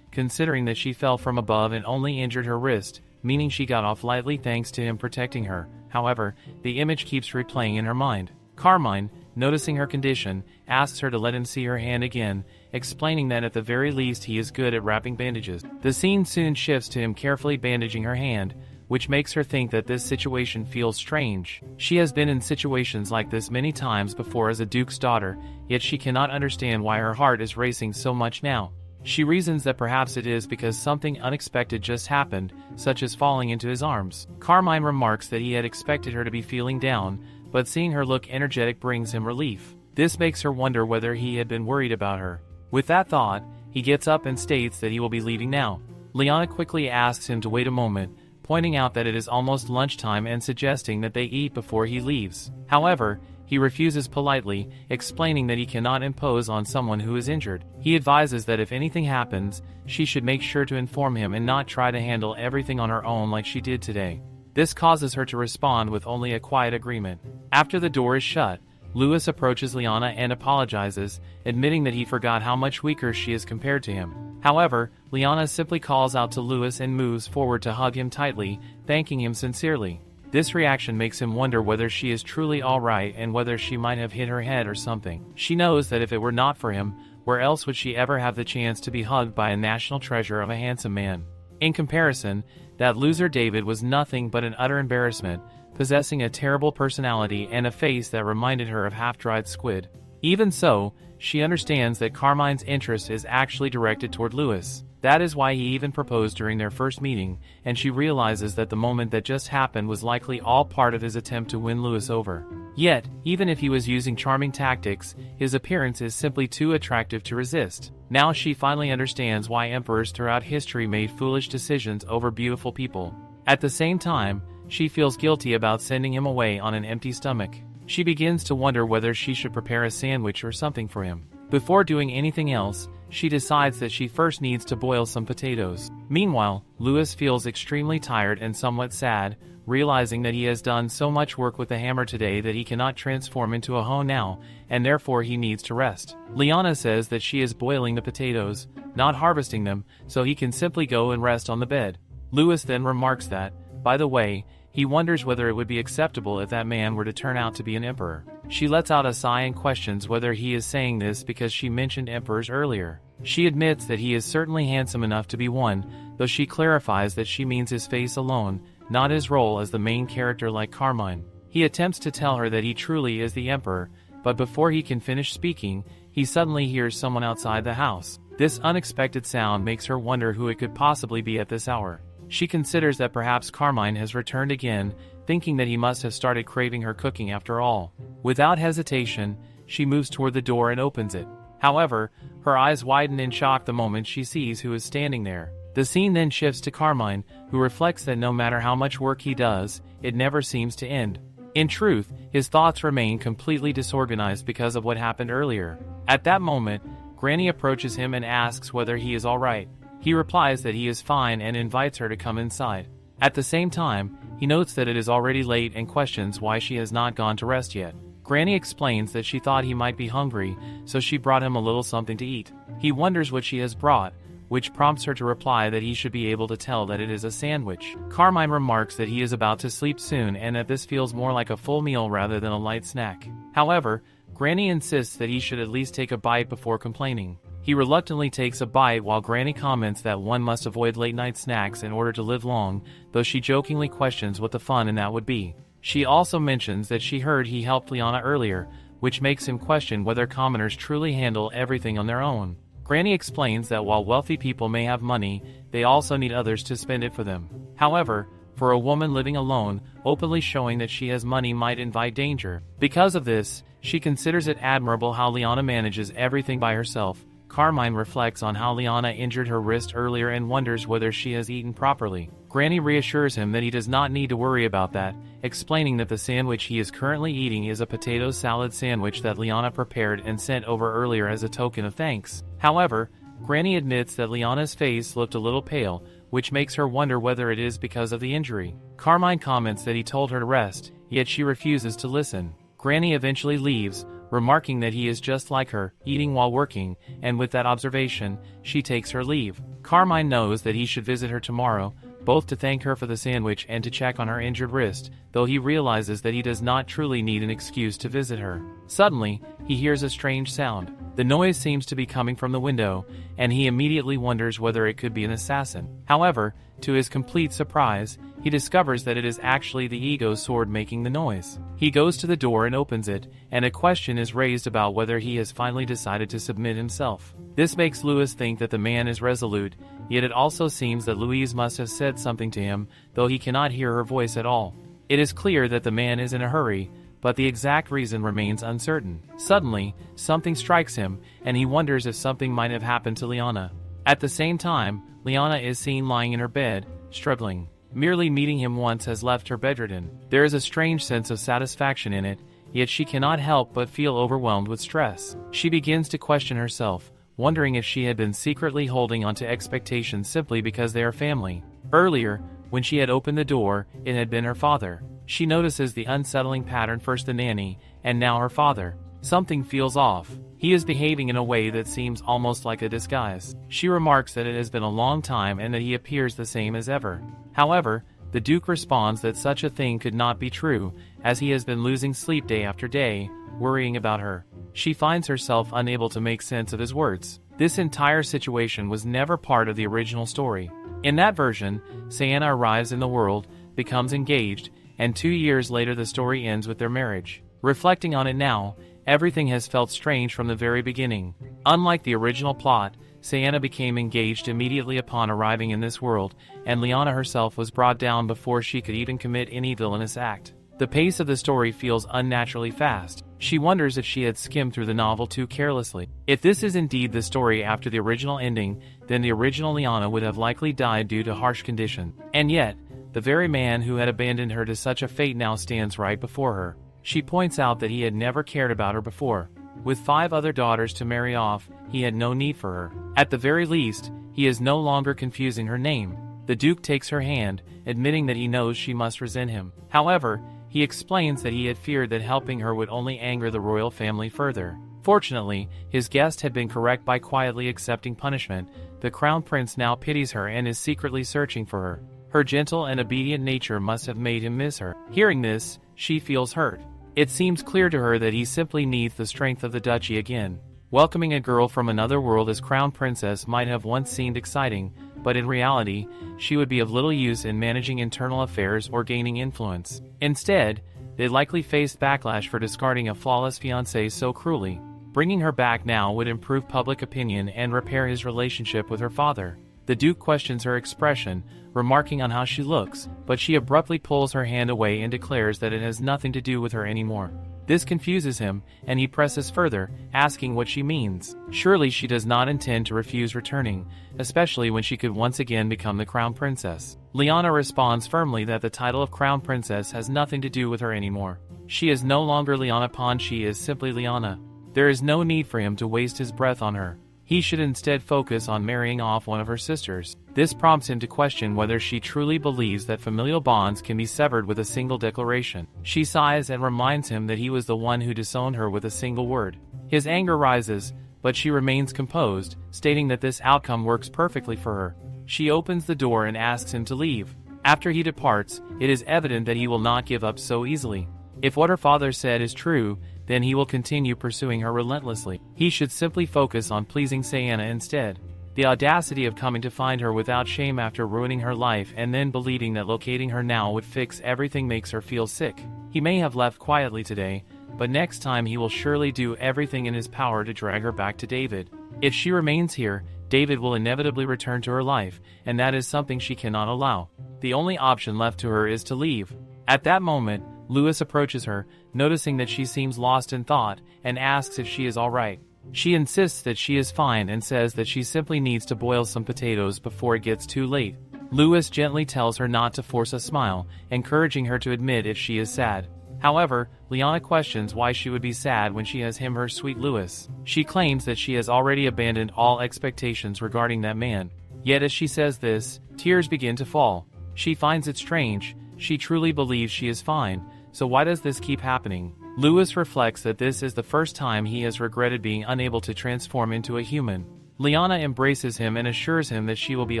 considering that she fell from above and only injured her wrist, meaning she got off lightly thanks to him protecting her. However, the image keeps replaying in her mind. Carmine, noticing her condition, asks her to let him see her hand again, explaining that at the very least he is good at wrapping bandages. The scene soon shifts to him carefully bandaging her hand, which makes her think that this situation feels strange. She has been in situations like this many times before as a duke's daughter, yet she cannot understand why her heart is racing so much now. She reasons that perhaps it is because something unexpected just happened, such as falling into his arms. Carmine remarks that he had expected her to be feeling down, but seeing her look energetic brings him relief. This makes her wonder whether he had been worried about her. With that thought, he gets up and states that he will be leaving now. Liana quickly asks him to wait a moment, pointing out that it is almost lunchtime and suggesting that they eat before he leaves. However, he refuses politely, explaining that he cannot impose on someone who is injured. He advises that if anything happens, she should make sure to inform him and not try to handle everything on her own like she did today. This causes her to respond with only a quiet agreement. After the door is shut, Louis approaches Liana and apologizes, admitting that he forgot how much weaker she is compared to him. However, Liana simply calls out to Louis and moves forward to hug him tightly, thanking him sincerely. This reaction makes him wonder whether she is truly alright and whether she might have hit her head or something. She knows that if it were not for him, where else would she ever have the chance to be hugged by a national treasure of a handsome man? In comparison, that loser David was nothing but an utter embarrassment, possessing a terrible personality and a face that reminded her of half-dried squid. Even so, she understands that Carmine's interest is actually directed toward Louis. That is why he even proposed during their first meeting, and she realizes that the moment that just happened was likely all part of his attempt to win Louis over. Yet, even if he was using charming tactics, his appearance is simply too attractive to resist. Now she finally understands why emperors throughout history made foolish decisions over beautiful people. At the same time, she feels guilty about sending him away on an empty stomach. She begins to wonder whether she should prepare a sandwich or something for him. Before doing anything else, she decides that she first needs to boil some potatoes. Meanwhile, Louis feels extremely tired and somewhat sad, realizing that he has done so much work with the hammer today that he cannot transform into a hoe now, and therefore he needs to rest. Liana says that she is boiling the potatoes, not harvesting them, so he can simply go and rest on the bed. Louis then remarks that, by the way, he wonders whether it would be acceptable if that man were to turn out to be an emperor. She lets out a sigh and questions whether he is saying this because she mentioned emperors earlier. She admits that he is certainly handsome enough to be one, though she clarifies that she means his face alone, not his role as the main character like Carmine. He attempts to tell her that he truly is the emperor, but before he can finish speaking, he suddenly hears someone outside the house. This unexpected sound makes her wonder who it could possibly be at this hour. She considers that perhaps Carmine has returned again, thinking that he must have started craving her cooking after all. Without hesitation, she moves toward the door and opens it. However, her eyes widen in shock the moment she sees who is standing there. The scene then shifts to Carmine, who reflects that no matter how much work he does, it never seems to end. In truth, his thoughts remain completely disorganized because of what happened earlier. At that moment, Granny approaches him and asks whether he is alright. He replies that he is fine and invites her to come inside. At the same time, he notes that it is already late and questions why she has not gone to rest yet. Granny explains that she thought he might be hungry, so she brought him a little something to eat. He wonders what she has brought, which prompts her to reply that he should be able to tell that it is a sandwich. Carmine remarks that he is about to sleep soon and that this feels more like a full meal rather than a light snack. However, Granny insists that he should at least take a bite before complaining. He reluctantly takes a bite while Granny comments that one must avoid late-night snacks in order to live long, though she jokingly questions what the fun in that would be. She also mentions that she heard he helped Liana earlier, which makes him question whether commoners truly handle everything on their own. Granny explains that while wealthy people may have money, they also need others to spend it for them. However, for a woman living alone, openly showing that she has money might invite danger. Because of this, she considers it admirable how Liana manages everything by herself. Carmine reflects on how Liana injured her wrist earlier and wonders whether she has eaten properly. Granny reassures him that he does not need to worry about that, explaining that the sandwich he is currently eating is a potato salad sandwich that Liana prepared and sent over earlier as a token of thanks. However, Granny admits that Liana's face looked a little pale, which makes her wonder whether it is because of the injury. Carmine comments that he told her to rest, yet she refuses to listen. Granny eventually leaves, remarking that he is just like her, eating while working, and with that observation, she takes her leave. Carmine knows that he should visit her tomorrow, both to thank her for the sandwich and to check on her injured wrist, though he realizes that he does not truly need an excuse to visit her. Suddenly, he hears a strange sound. The noise seems to be coming from the window, and he immediately wonders whether it could be an assassin. However, to his complete surprise, he discovers that it is actually the ego's sword making the noise. He goes to the door and opens it, and a question is raised about whether he has finally decided to submit himself. This makes Louis think that the man is resolute, yet it also seems that Louise must have said something to him, though he cannot hear her voice at all. It is clear that the man is in a hurry, but the exact reason remains uncertain. Suddenly, something strikes him, and he wonders if something might have happened to Liana. At the same time, Liana is seen lying in her bed, struggling. Merely meeting him once has left her bedridden. There is a strange sense of satisfaction in it, yet she cannot help but feel overwhelmed with stress. She begins to question herself, wondering if she had been secretly holding onto expectations simply because they are family. Earlier, when she had opened the door, it had been her father. She notices the unsettling pattern, first the nanny, and now her father. Something feels off. He is behaving in a way that seems almost like a disguise. She remarks that it has been a long time and that he appears the same as ever. However, the Duke responds that such a thing could not be true, as he has been losing sleep day after day, worrying about her. She finds herself unable to make sense of his words. This entire situation was never part of the original story. In that version, Sayana arrives in the world, becomes engaged, and 2 years later the story ends with their marriage. Reflecting on it now, everything has felt strange from the very beginning. Unlike the original plot, Sayana became engaged immediately upon arriving in this world, and Liana herself was brought down before she could even commit any villainous act. The pace of the story feels unnaturally fast. She wonders if she had skimmed through the novel too carelessly. If this is indeed the story after the original ending, then the original Liana would have likely died due to harsh condition. And yet, the very man who had abandoned her to such a fate now stands right before her. She points out that he had never cared about her before. With 5 other daughters to marry off, he had no need for her. At the very least, he is no longer confusing her name. The Duke takes her hand, admitting that he knows she must resent him. However, he explains that he had feared that helping her would only anger the royal family further. Fortunately, his guest had been correct by quietly accepting punishment. The crown prince now pities her and is secretly searching for her. Her gentle and obedient nature must have made him miss her. Hearing this, she feels hurt. It seems clear to her that he simply needs the strength of the duchy again. Welcoming a girl from another world as crown princess might have once seemed exciting, but in reality, she would be of little use in managing internal affairs or gaining influence. Instead, they likely faced backlash for discarding a flawless fiancé so cruelly. Bringing her back now would improve public opinion and repair his relationship with her father. The Duke questions her expression, remarking on how she looks, but she abruptly pulls her hand away and declares that it has nothing to do with her anymore. This confuses him, and he presses further, asking what she means. Surely she does not intend to refuse returning, especially when she could once again become the crown princess. Liana responds firmly that the title of crown princess has nothing to do with her anymore. She is no longer Liana Pond, she is simply Liana. There is no need for him to waste his breath on her. He should instead focus on marrying off one of her sisters. This prompts him to question whether she truly believes that familial bonds can be severed with a single declaration. She sighs and reminds him that he was the one who disowned her with a single word. His anger rises, but she remains composed, stating that this outcome works perfectly for her. She opens the door and asks him to leave. After he departs, it is evident that he will not give up so easily. If what her father said is true, then he will continue pursuing her relentlessly. He should simply focus on pleasing Sayana instead. The audacity of coming to find her without shame after ruining her life and then believing that locating her now would fix everything makes her feel sick. He may have left quietly today, but next time he will surely do everything in his power to drag her back to David. If she remains here, David will inevitably return to her life, and that is something she cannot allow. The only option left to her is to leave. At that moment, Louis approaches her, noticing that she seems lost in thought, and asks if she is all right. She insists that she is fine and says that she simply needs to boil some potatoes before it gets too late. Louis gently tells her not to force a smile, encouraging her to admit if she is sad. However, Liana questions why she would be sad when she has him, her sweet Louis. She claims that she has already abandoned all expectations regarding that man. Yet as she says this, tears begin to fall. She finds it strange. She truly believes she is fine, so why does this keep happening? Louis reflects that this is the first time he has regretted being unable to transform into a human. Liana embraces him and assures him that she will be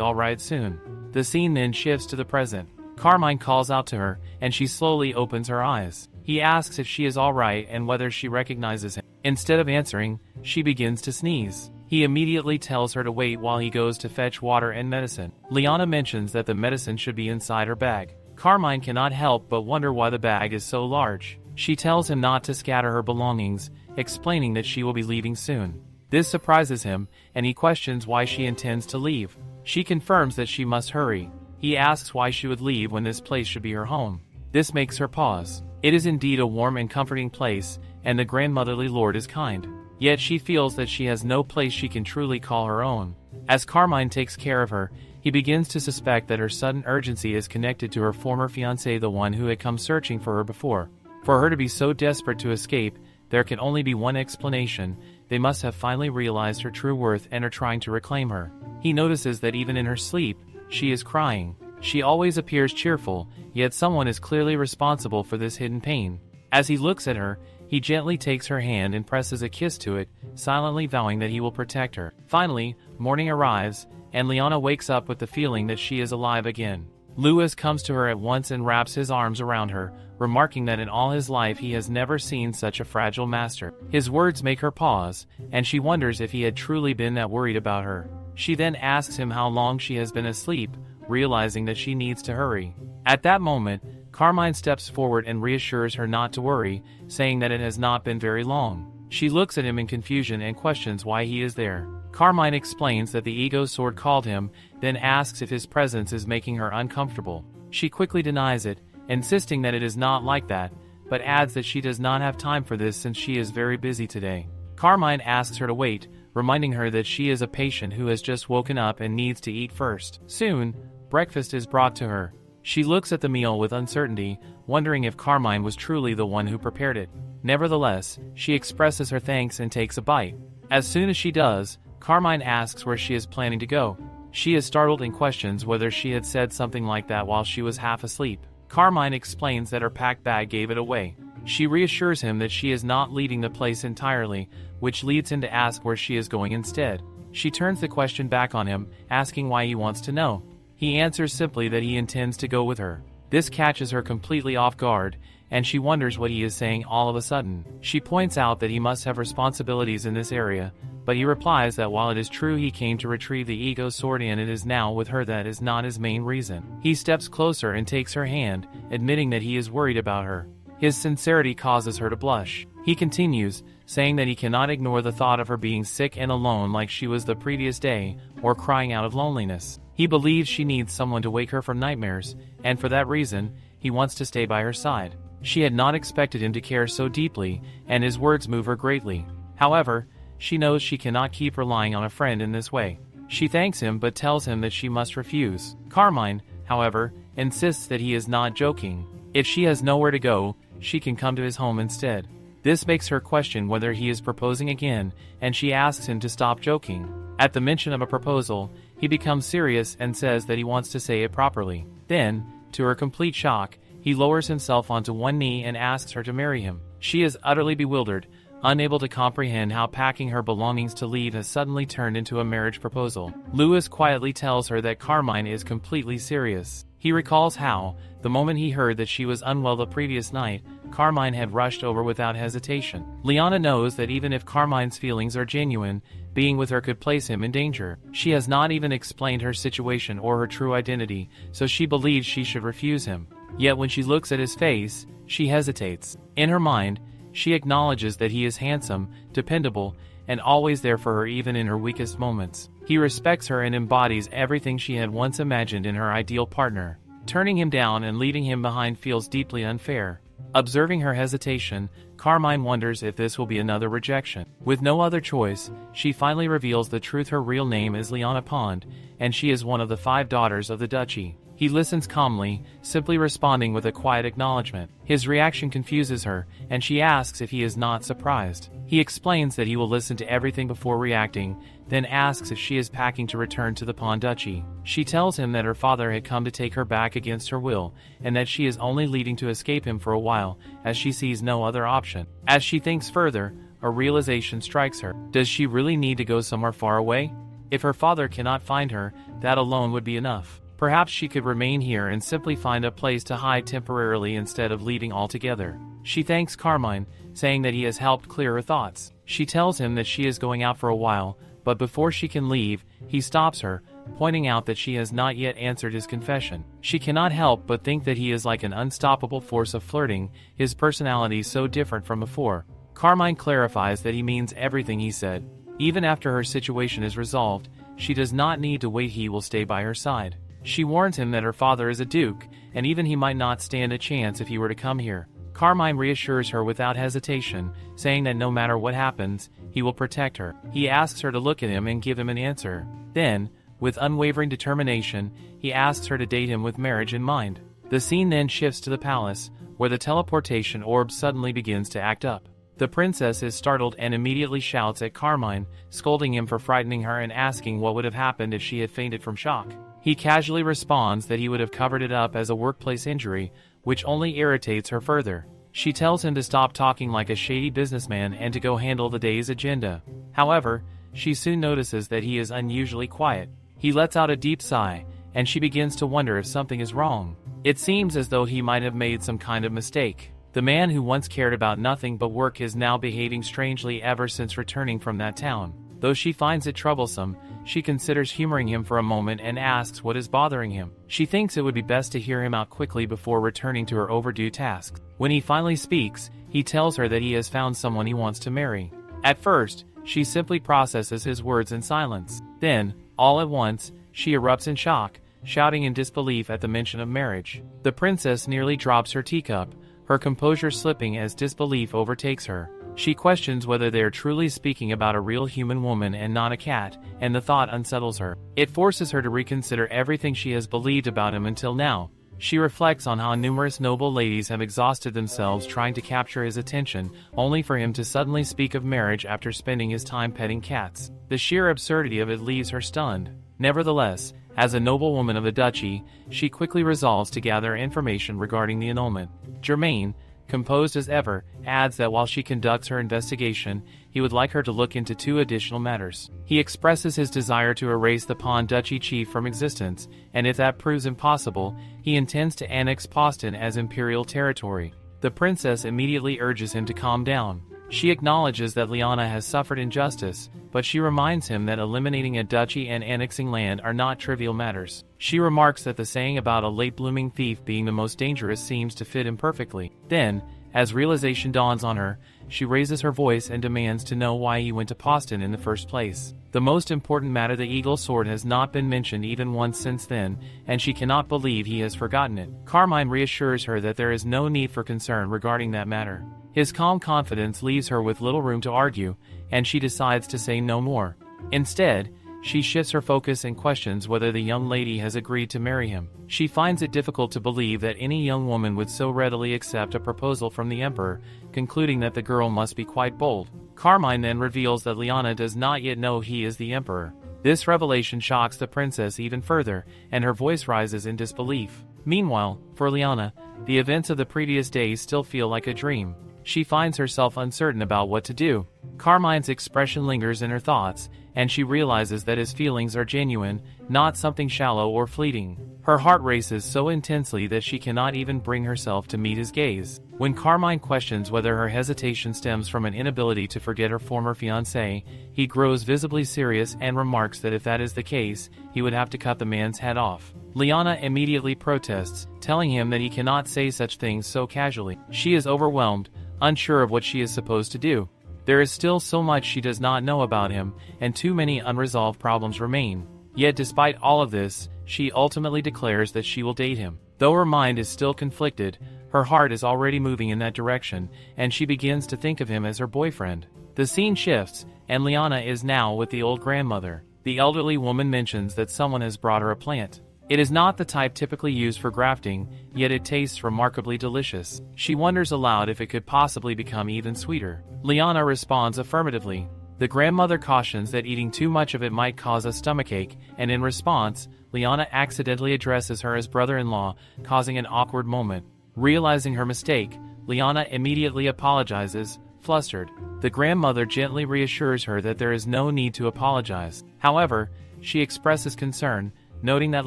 alright soon. The scene then shifts to the present. Carmine calls out to her, and she slowly opens her eyes. He asks if she is alright and whether she recognizes him. Instead of answering, she begins to sneeze. He immediately tells her to wait while he goes to fetch water and medicine. Liana mentions that the medicine should be inside her bag. Carmine cannot help but wonder why the bag is so large. She tells him not to scatter her belongings, explaining that she will be leaving soon. This surprises him, and he questions why she intends to leave. She confirms that she must hurry. He asks why she would leave when this place should be her home. This makes her pause. It is indeed a warm and comforting place, and the grandmotherly lord is kind. Yet she feels that she has no place she can truly call her own. As Carmine takes care of her, he begins to suspect that her sudden urgency is connected to her former fiancé, the one who had come searching for her before. For her to be so desperate to escape, there can only be one explanation. They must have finally realized her true worth and are trying to reclaim her. He notices that even in her sleep, she is crying. She always appears cheerful, yet someone is clearly responsible for this hidden pain. As he looks at her, he gently takes her hand and presses a kiss to it, silently vowing that he will protect her. Finally, morning arrives, and Liana wakes up with the feeling that she is alive again. Louis comes to her at once and wraps his arms around her, remarking that in all his life he has never seen such a fragile master. His words make her pause, and she wonders if he had truly been that worried about her. She then asks him how long she has been asleep, realizing that she needs to hurry. At that moment, Carmine steps forward and reassures her not to worry, saying that it has not been very long. She looks at him in confusion and questions why he is there. Carmine explains that the ego sword called him, then asks if his presence is making her uncomfortable. She quickly denies it, insisting that it is not like that, but adds that she does not have time for this since she is very busy today. Carmine asks her to wait, reminding her that she is a patient who has just woken up and needs to eat first. Soon, breakfast is brought to her. She looks at the meal with uncertainty, wondering if Carmine was truly the one who prepared it. Nevertheless, she expresses her thanks and takes a bite. As soon as she does, Carmine asks where she is planning to go. She is startled and questions whether she had said something like that while she was half asleep. Carmine explains that her packed bag gave it away. She reassures him that she is not leaving the place entirely, which leads him to ask where she is going instead. She turns the question back on him, asking why he wants to know. He answers simply that he intends to go with her. This catches her completely off guard, and she wonders what he is saying all of a sudden. She points out that he must have responsibilities in this area, but he replies that while it is true he came to retrieve the ego sword and it is now with her, that is not his main reason. He steps closer and takes her hand, admitting that he is worried about her. His sincerity causes her to blush. He continues, saying that he cannot ignore the thought of her being sick and alone like she was the previous day, or crying out of loneliness. He believes she needs someone to wake her from nightmares, and for that reason, he wants to stay by her side. She had not expected him to care so deeply, and his words move her greatly. However, she knows she cannot keep relying on a friend in this way. She thanks him but tells him that she must refuse. Carmine, however, insists that he is not joking. If she has nowhere to go, she can come to his home instead. This makes her question whether he is proposing again, and she asks him to stop joking. At the mention of a proposal, he becomes serious and says that he wants to say it properly. Then, to her complete shock, he lowers himself onto one knee and asks her to marry him. She is utterly bewildered, unable to comprehend how packing her belongings to leave has suddenly turned into a marriage proposal. Louis quietly tells her that Carmine is completely serious. He recalls how, the moment he heard that she was unwell the previous night, Carmine had rushed over without hesitation. Liana knows that even if Carmine's feelings are genuine, being with her could place him in danger. She has not even explained her situation or her true identity, so she believes she should refuse him. Yet when she looks at his face, she hesitates. In her mind, she acknowledges that he is handsome, dependable, and always there for her even in her weakest moments. He respects her and embodies everything she had once imagined in her ideal partner. Turning him down and leaving him behind feels deeply unfair. Observing her hesitation, Carmine wonders if this will be another rejection. With no other choice, she finally reveals the truth. Her real name is Liana Pond, and she is one of the 5 daughters of the duchy. He listens calmly, simply responding with a quiet acknowledgement. His reaction confuses her, and she asks if he is not surprised. He explains that he will listen to everything before reacting, then asks if she is packing to return to the Pawn Duchy. She tells him that her father had come to take her back against her will, and that she is only leaving to escape him for a while, as she sees no other option. As she thinks further, a realization strikes her. Does she really need to go somewhere far away? If her father cannot find her, that alone would be enough. Perhaps she could remain here and simply find a place to hide temporarily instead of leaving altogether. She thanks Carmine, saying that he has helped clear her thoughts. She tells him that she is going out for a while, but before she can leave, he stops her, pointing out that she has not yet answered his confession. She cannot help but think that he is like an unstoppable force of flirting, his personality so different from before. Carmine clarifies that he means everything he said. Even after her situation is resolved, she does not need to wait, he will stay by her side. She warns him that her father is a duke, and even he might not stand a chance if he were to come here. Carmine reassures her without hesitation, saying that no matter what happens, he will protect her. He asks her to look at him and give him an answer. Then, with unwavering determination, he asks her to date him with marriage in mind. The scene then shifts to the palace, where the teleportation orb suddenly begins to act up. The princess is startled and immediately shouts at Carmine, scolding him for frightening her and asking what would have happened if she had fainted from shock. He casually responds that he would have covered it up as a workplace injury, which only irritates her further. She tells him to stop talking like a shady businessman and to go handle the day's agenda. However, she soon notices that he is unusually quiet. He lets out a deep sigh, and she begins to wonder if something is wrong. It seems as though he might have made some kind of mistake. The man who once cared about nothing but work is now behaving strangely ever since returning from that town. Though she finds it troublesome, she considers humoring him for a moment and asks what is bothering him. She thinks it would be best to hear him out quickly before returning to her overdue tasks. When he finally speaks, he tells her that he has found someone he wants to marry. At first, she simply processes his words in silence. Then, all at once, she erupts in shock, shouting in disbelief at the mention of marriage. The princess nearly drops her teacup, her composure slipping as disbelief overtakes her. She questions whether they are truly speaking about a real human woman and not a cat, and the thought unsettles her. It forces her to reconsider everything she has believed about him until now. She reflects on how numerous noble ladies have exhausted themselves trying to capture his attention, only for him to suddenly speak of marriage after spending his time petting cats. The sheer absurdity of it leaves her stunned. Nevertheless, as a noble woman of the duchy, she quickly resolves to gather information regarding the annulment. Germain, composed as ever, adds that while she conducts her investigation, he would like her to look into 2 additional matters. He expresses his desire to erase the Pawn Duchy chief from existence, and if that proves impossible, he intends to annex Poston as imperial territory. The princess immediately urges him to calm down. She acknowledges that Liana has suffered injustice, but she reminds him that eliminating a duchy and annexing land are not trivial matters. She remarks that the saying about a late-blooming thief being the most dangerous seems to fit him perfectly. Then, as realization dawns on her, she raises her voice and demands to know why he went to Poston in the first place. The most important matter, the Eagle Sword, has not been mentioned even once since then, and she cannot believe he has forgotten it. Carmine reassures her that there is no need for concern regarding that matter. His calm confidence leaves her with little room to argue, and she decides to say no more. Instead, she shifts her focus and questions whether the young lady has agreed to marry him. She finds it difficult to believe that any young woman would so readily accept a proposal from the emperor, concluding that the girl must be quite bold. Carmine then reveals that Liana does not yet know he is the emperor. This revelation shocks the princess even further, and her voice rises in disbelief. Meanwhile, for Liana, the events of the previous days still feel like a dream. She finds herself uncertain about what to do. Carmine's expression lingers in her thoughts, and she realizes that his feelings are genuine, not something shallow or fleeting. Her heart races so intensely that she cannot even bring herself to meet his gaze. When Carmine questions whether her hesitation stems from an inability to forget her former fiancé, he grows visibly serious and remarks that if that is the case, he would have to cut the man's head off. Liana immediately protests, telling him that he cannot say such things so casually. She is overwhelmed, unsure of what she is supposed to do. There is still so much she does not know about him, and too many unresolved problems remain. Yet despite all of this, she ultimately declares that she will date him. Though her mind is still conflicted, her heart is already moving in that direction, and she begins to think of him as her boyfriend. The scene shifts, and Liana is now with the old grandmother. The elderly woman mentions that someone has brought her a plant. It is not the type typically used for grafting, yet it tastes remarkably delicious. She wonders aloud if it could possibly become even sweeter. Liana responds affirmatively. The grandmother cautions that eating too much of it might cause a stomachache, and in response, Liana accidentally addresses her as brother-in-law, causing an awkward moment. Realizing her mistake, Liana immediately apologizes, flustered. The grandmother gently reassures her that there is no need to apologize. However, she expresses concern, noting that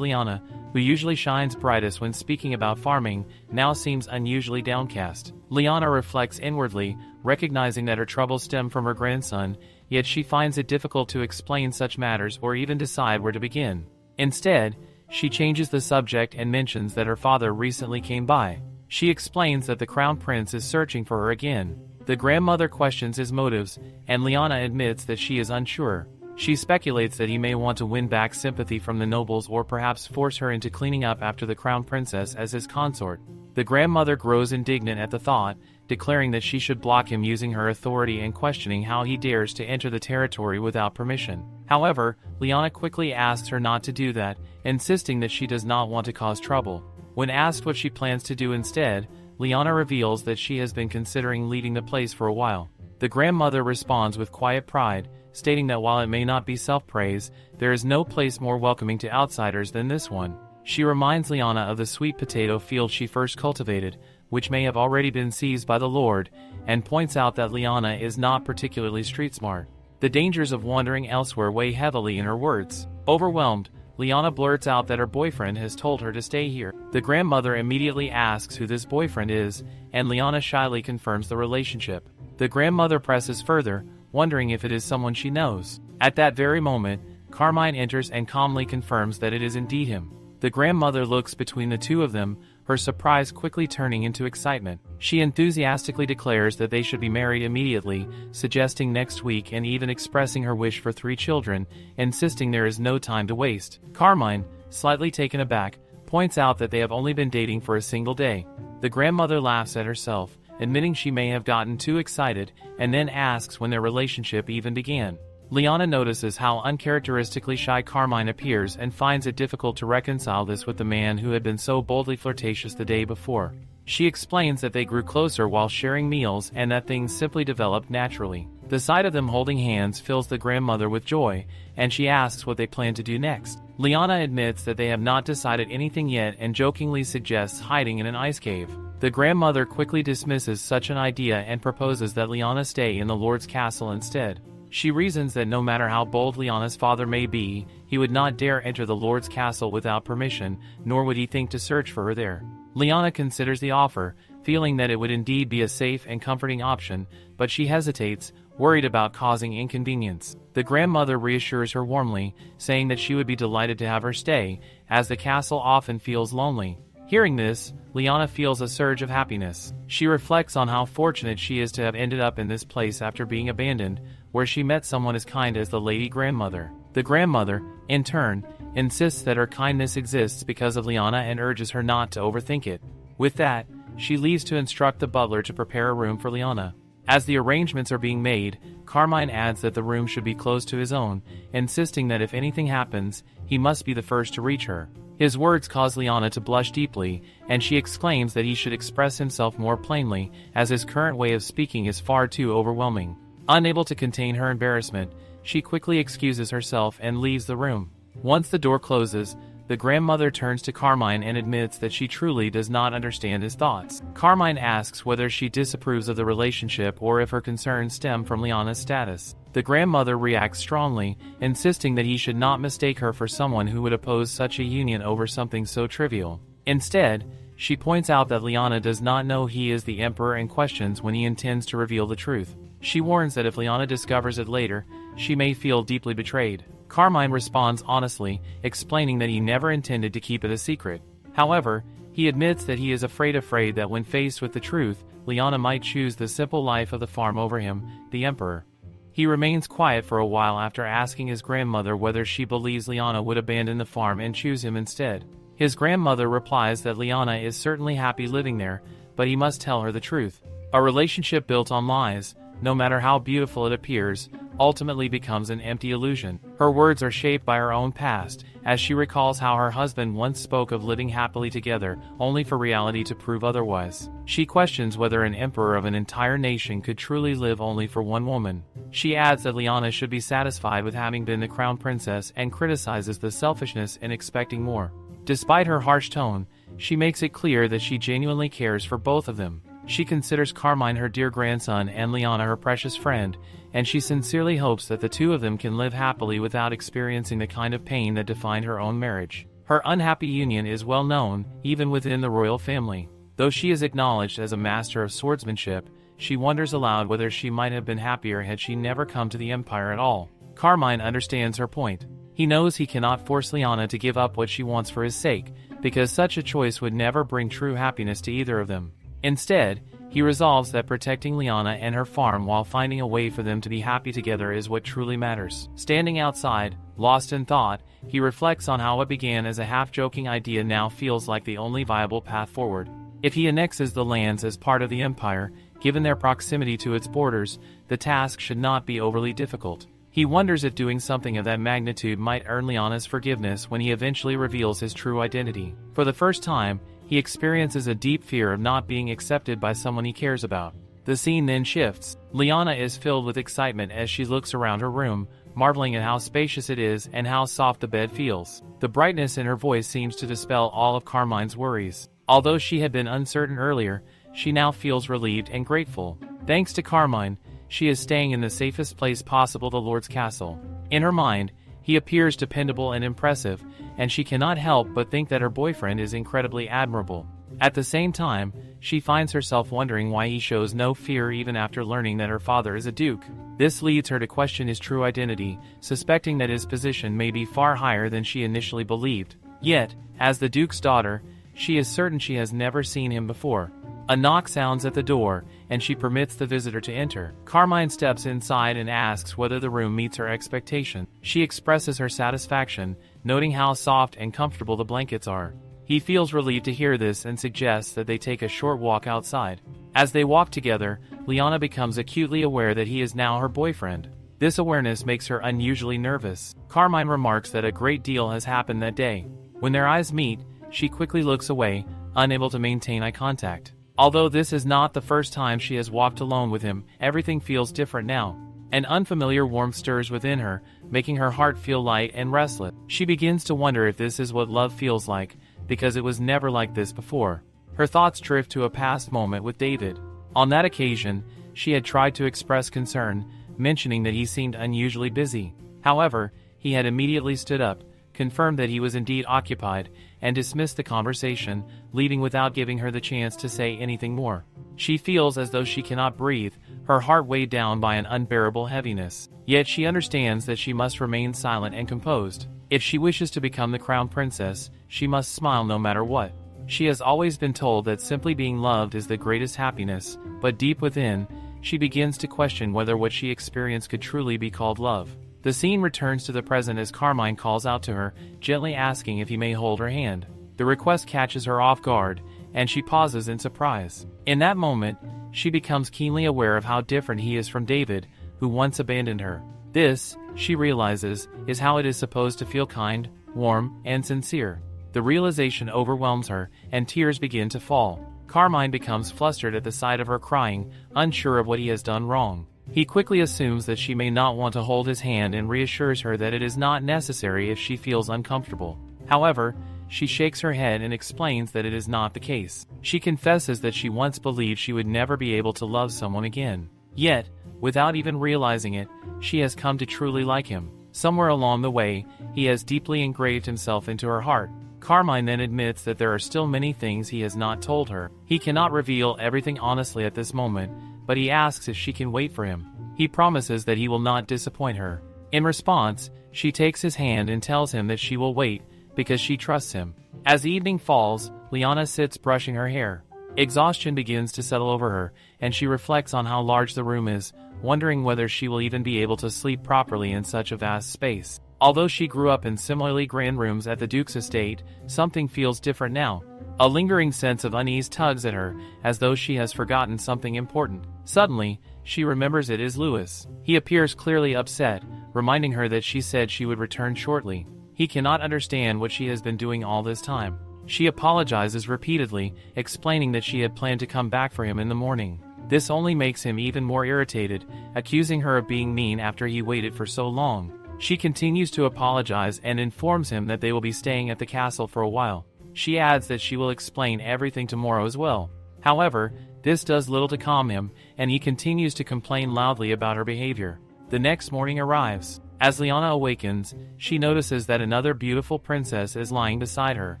Liana, who usually shines brightest when speaking about farming, now seems unusually downcast. Liana reflects inwardly, recognizing that her troubles stem from her grandson, yet she finds it difficult to explain such matters or even decide where to begin. Instead, she changes the subject and mentions that her father recently came by. She explains that the crown prince is searching for her again. The grandmother questions his motives, and Liana admits that she is unsure. She speculates that he may want to win back sympathy from the nobles or perhaps force her into cleaning up after the crown princess as his consort. The grandmother grows indignant at the thought, declaring that she should block him using her authority and questioning how he dares to enter the territory without permission. However, Liana quickly asks her not to do that, insisting that she does not want to cause trouble. When asked what she plans to do instead, Liana reveals that she has been considering leaving the place for a while. The grandmother responds with quiet pride, stating that while it may not be self-praise, there is no place more welcoming to outsiders than this one. She reminds Liana of the sweet potato field she first cultivated, which may have already been seized by the Lord, and points out that Liana is not particularly street smart. The dangers of wandering elsewhere weigh heavily in her words. Overwhelmed, Liana blurts out that her boyfriend has told her to stay here. The grandmother immediately asks who this boyfriend is, and Liana shyly confirms the relationship. The grandmother presses further, wondering if it is someone she knows. At that very moment, Carmine enters and calmly confirms that it is indeed him. The grandmother looks between the two of them, her surprise quickly turning into excitement. She enthusiastically declares that they should be married immediately, suggesting next week and even expressing her wish for 3 children, insisting there is no time to waste. Carmine, slightly taken aback, points out that they have only been dating for a single day. The grandmother laughs at herself, admitting she may have gotten too excited, and then asks when their relationship even began. Liana notices how uncharacteristically shy Carmine appears and finds it difficult to reconcile this with the man who had been so boldly flirtatious the day before. She explains that they grew closer while sharing meals and that things simply developed naturally. The sight of them holding hands fills the grandmother with joy, and she asks what they plan to do next. Liana admits that they have not decided anything yet and jokingly suggests hiding in an ice cave. The grandmother quickly dismisses such an idea and proposes that Liana stay in the Lord's castle instead. She reasons that no matter how bold Liana's father may be, he would not dare enter the Lord's castle without permission, nor would he think to search for her there. Liana considers the offer, feeling that it would indeed be a safe and comforting option, but she hesitates, worried about causing inconvenience. The grandmother reassures her warmly, saying that she would be delighted to have her stay, as the castle often feels lonely. Hearing this, Liana feels a surge of happiness. She reflects on how fortunate she is to have ended up in this place after being abandoned, where she met someone as kind as the lady grandmother. The grandmother, in turn, insists that her kindness exists because of Liana and urges her not to overthink it. With that, she leaves to instruct the butler to prepare a room for Liana. As the arrangements are being made, Carmine adds that the room should be close to his own, insisting that if anything happens, he must be the first to reach her. His words cause Liana to blush deeply, and she exclaims that he should express himself more plainly, as his current way of speaking is far too overwhelming. Unable to contain her embarrassment, she quickly excuses herself and leaves the room. Once the door closes, the grandmother turns to Carmine and admits that she truly does not understand his thoughts. Carmine asks whether she disapproves of the relationship or if her concerns stem from Liana's status. The grandmother reacts strongly, insisting that he should not mistake her for someone who would oppose such a union over something so trivial. Instead, she points out that Liana does not know he is the emperor and questions when he intends to reveal the truth. She warns that if Liana discovers it later, she may feel deeply betrayed. Carmine responds honestly, explaining that he never intended to keep it a secret. However, he admits that he is afraid that when faced with the truth, Liana might choose the simple life of the farm over him, the emperor. He remains quiet for a while after asking his grandmother whether she believes Liana would abandon the farm and choose him instead. His grandmother replies that Liana is certainly happy living there, but he must tell her the truth. A relationship built on lies, no matter how beautiful it appears, ultimately becomes an empty illusion. Her words are shaped by her own past, as she recalls how her husband once spoke of living happily together, only for reality to prove otherwise. She questions whether an emperor of an entire nation could truly live only for one woman. She adds that Liana should be satisfied with having been the crown princess and criticizes the selfishness in expecting more. Despite her harsh tone, she makes it clear that she genuinely cares for both of them. She considers Carmine her dear grandson and Liana her precious friend, and she sincerely hopes that the two of them can live happily without experiencing the kind of pain that defined her own marriage. Her unhappy union is well known, even within the royal family. Though she is acknowledged as a master of swordsmanship, she wonders aloud whether she might have been happier had she never come to the Empire at all. Carmine understands her point. He knows he cannot force Liana to give up what she wants for his sake, because such a choice would never bring true happiness to either of them. Instead, he resolves that protecting Liana and her farm while finding a way for them to be happy together is what truly matters. Standing outside, lost in thought, he reflects on how what began as a half-joking idea now feels like the only viable path forward. If he annexes the lands as part of the Empire, given their proximity to its borders, the task should not be overly difficult. He wonders if doing something of that magnitude might earn Liana's forgiveness when he eventually reveals his true identity. For the first time, he experiences a deep fear of not being accepted by someone he cares about. The scene then shifts. Liana is filled with excitement as she looks around her room, marveling at how spacious it is and how soft the bed feels. The brightness in her voice seems to dispel all of Carmine's worries. Although she had been uncertain earlier, she now feels relieved and grateful. Thanks to Carmine, she is staying in the safest place possible, the Lord's castle. In her mind, he appears dependable and impressive, and she cannot help but think that her boyfriend is incredibly admirable. At the same time, she finds herself wondering why he shows no fear even after learning that her father is a duke. This leads her to question his true identity, suspecting that his position may be far higher than she initially believed. Yet, as the duke's daughter, she is certain she has never seen him before. A knock sounds at the door, and she permits the visitor to enter. Carmine steps inside and asks whether the room meets her expectation. She expresses her satisfaction, noting how soft and comfortable the blankets are. He feels relieved to hear this and suggests that they take a short walk outside. As they walk together, Liana becomes acutely aware that he is now her boyfriend. This awareness makes her unusually nervous. Carmine remarks that a great deal has happened that day. When their eyes meet, she quickly looks away, unable to maintain eye contact. Although this is not the first time she has walked alone with him, everything feels different now. An unfamiliar warmth stirs within her, making her heart feel light and restless. She begins to wonder if this is what love feels like, because it was never like this before. Her thoughts drift to a past moment with David. On that occasion, she had tried to express concern, mentioning that he seemed unusually busy. However, he had immediately stood up, confirmed that he was indeed occupied, and dismissed the conversation, leaving without giving her the chance to say anything more. She feels as though she cannot breathe, her heart weighed down by an unbearable heaviness. Yet she understands that she must remain silent and composed. If she wishes to become the crown princess, she must smile no matter what. She has always been told that simply being loved is the greatest happiness, but deep within, she begins to question whether what she experienced could truly be called love. The scene returns to the present as Carmine calls out to her, gently asking if he may hold her hand. The request catches her off guard, and she pauses in surprise. In that moment, she becomes keenly aware of how different he is from David, who once abandoned her. This, she realizes, is how it is supposed to feel: kind, warm, and sincere. The realization overwhelms her, and tears begin to fall. Carmine becomes flustered at the sight of her crying, unsure of what he has done wrong. He quickly assumes that she may not want to hold his hand and reassures her that it is not necessary if she feels uncomfortable. However, she shakes her head and explains that it is not the case. She confesses that she once believed she would never be able to love someone again. Yet, without even realizing it, she has come to truly like him. Somewhere along the way, he has deeply engraved himself into her heart. Carmine then admits that there are still many things he has not told her. He cannot reveal everything honestly at this moment, but he asks if she can wait for him. He promises that he will not disappoint her. In response, she takes his hand and tells him that she will wait, because she trusts him. As evening falls, Liana sits brushing her hair. Exhaustion begins to settle over her, and she reflects on how large the room is, wondering whether she will even be able to sleep properly in such a vast space. Although she grew up in similarly grand rooms at the Duke's estate, something feels different now. A lingering sense of unease tugs at her, as though she has forgotten something important. Suddenly, she remembers it is Louis. He appears clearly upset, reminding her that she said she would return shortly. He cannot understand what she has been doing all this time. She apologizes repeatedly, explaining that she had planned to come back for him in the morning. This only makes him even more irritated, accusing her of being mean after he waited for so long. She continues to apologize and informs him that they will be staying at the castle for a while. She adds that she will explain everything tomorrow as well. However, this does little to calm him, and he continues to complain loudly about her behavior. The next morning arrives. As Liana awakens, she notices that another beautiful princess is lying beside her.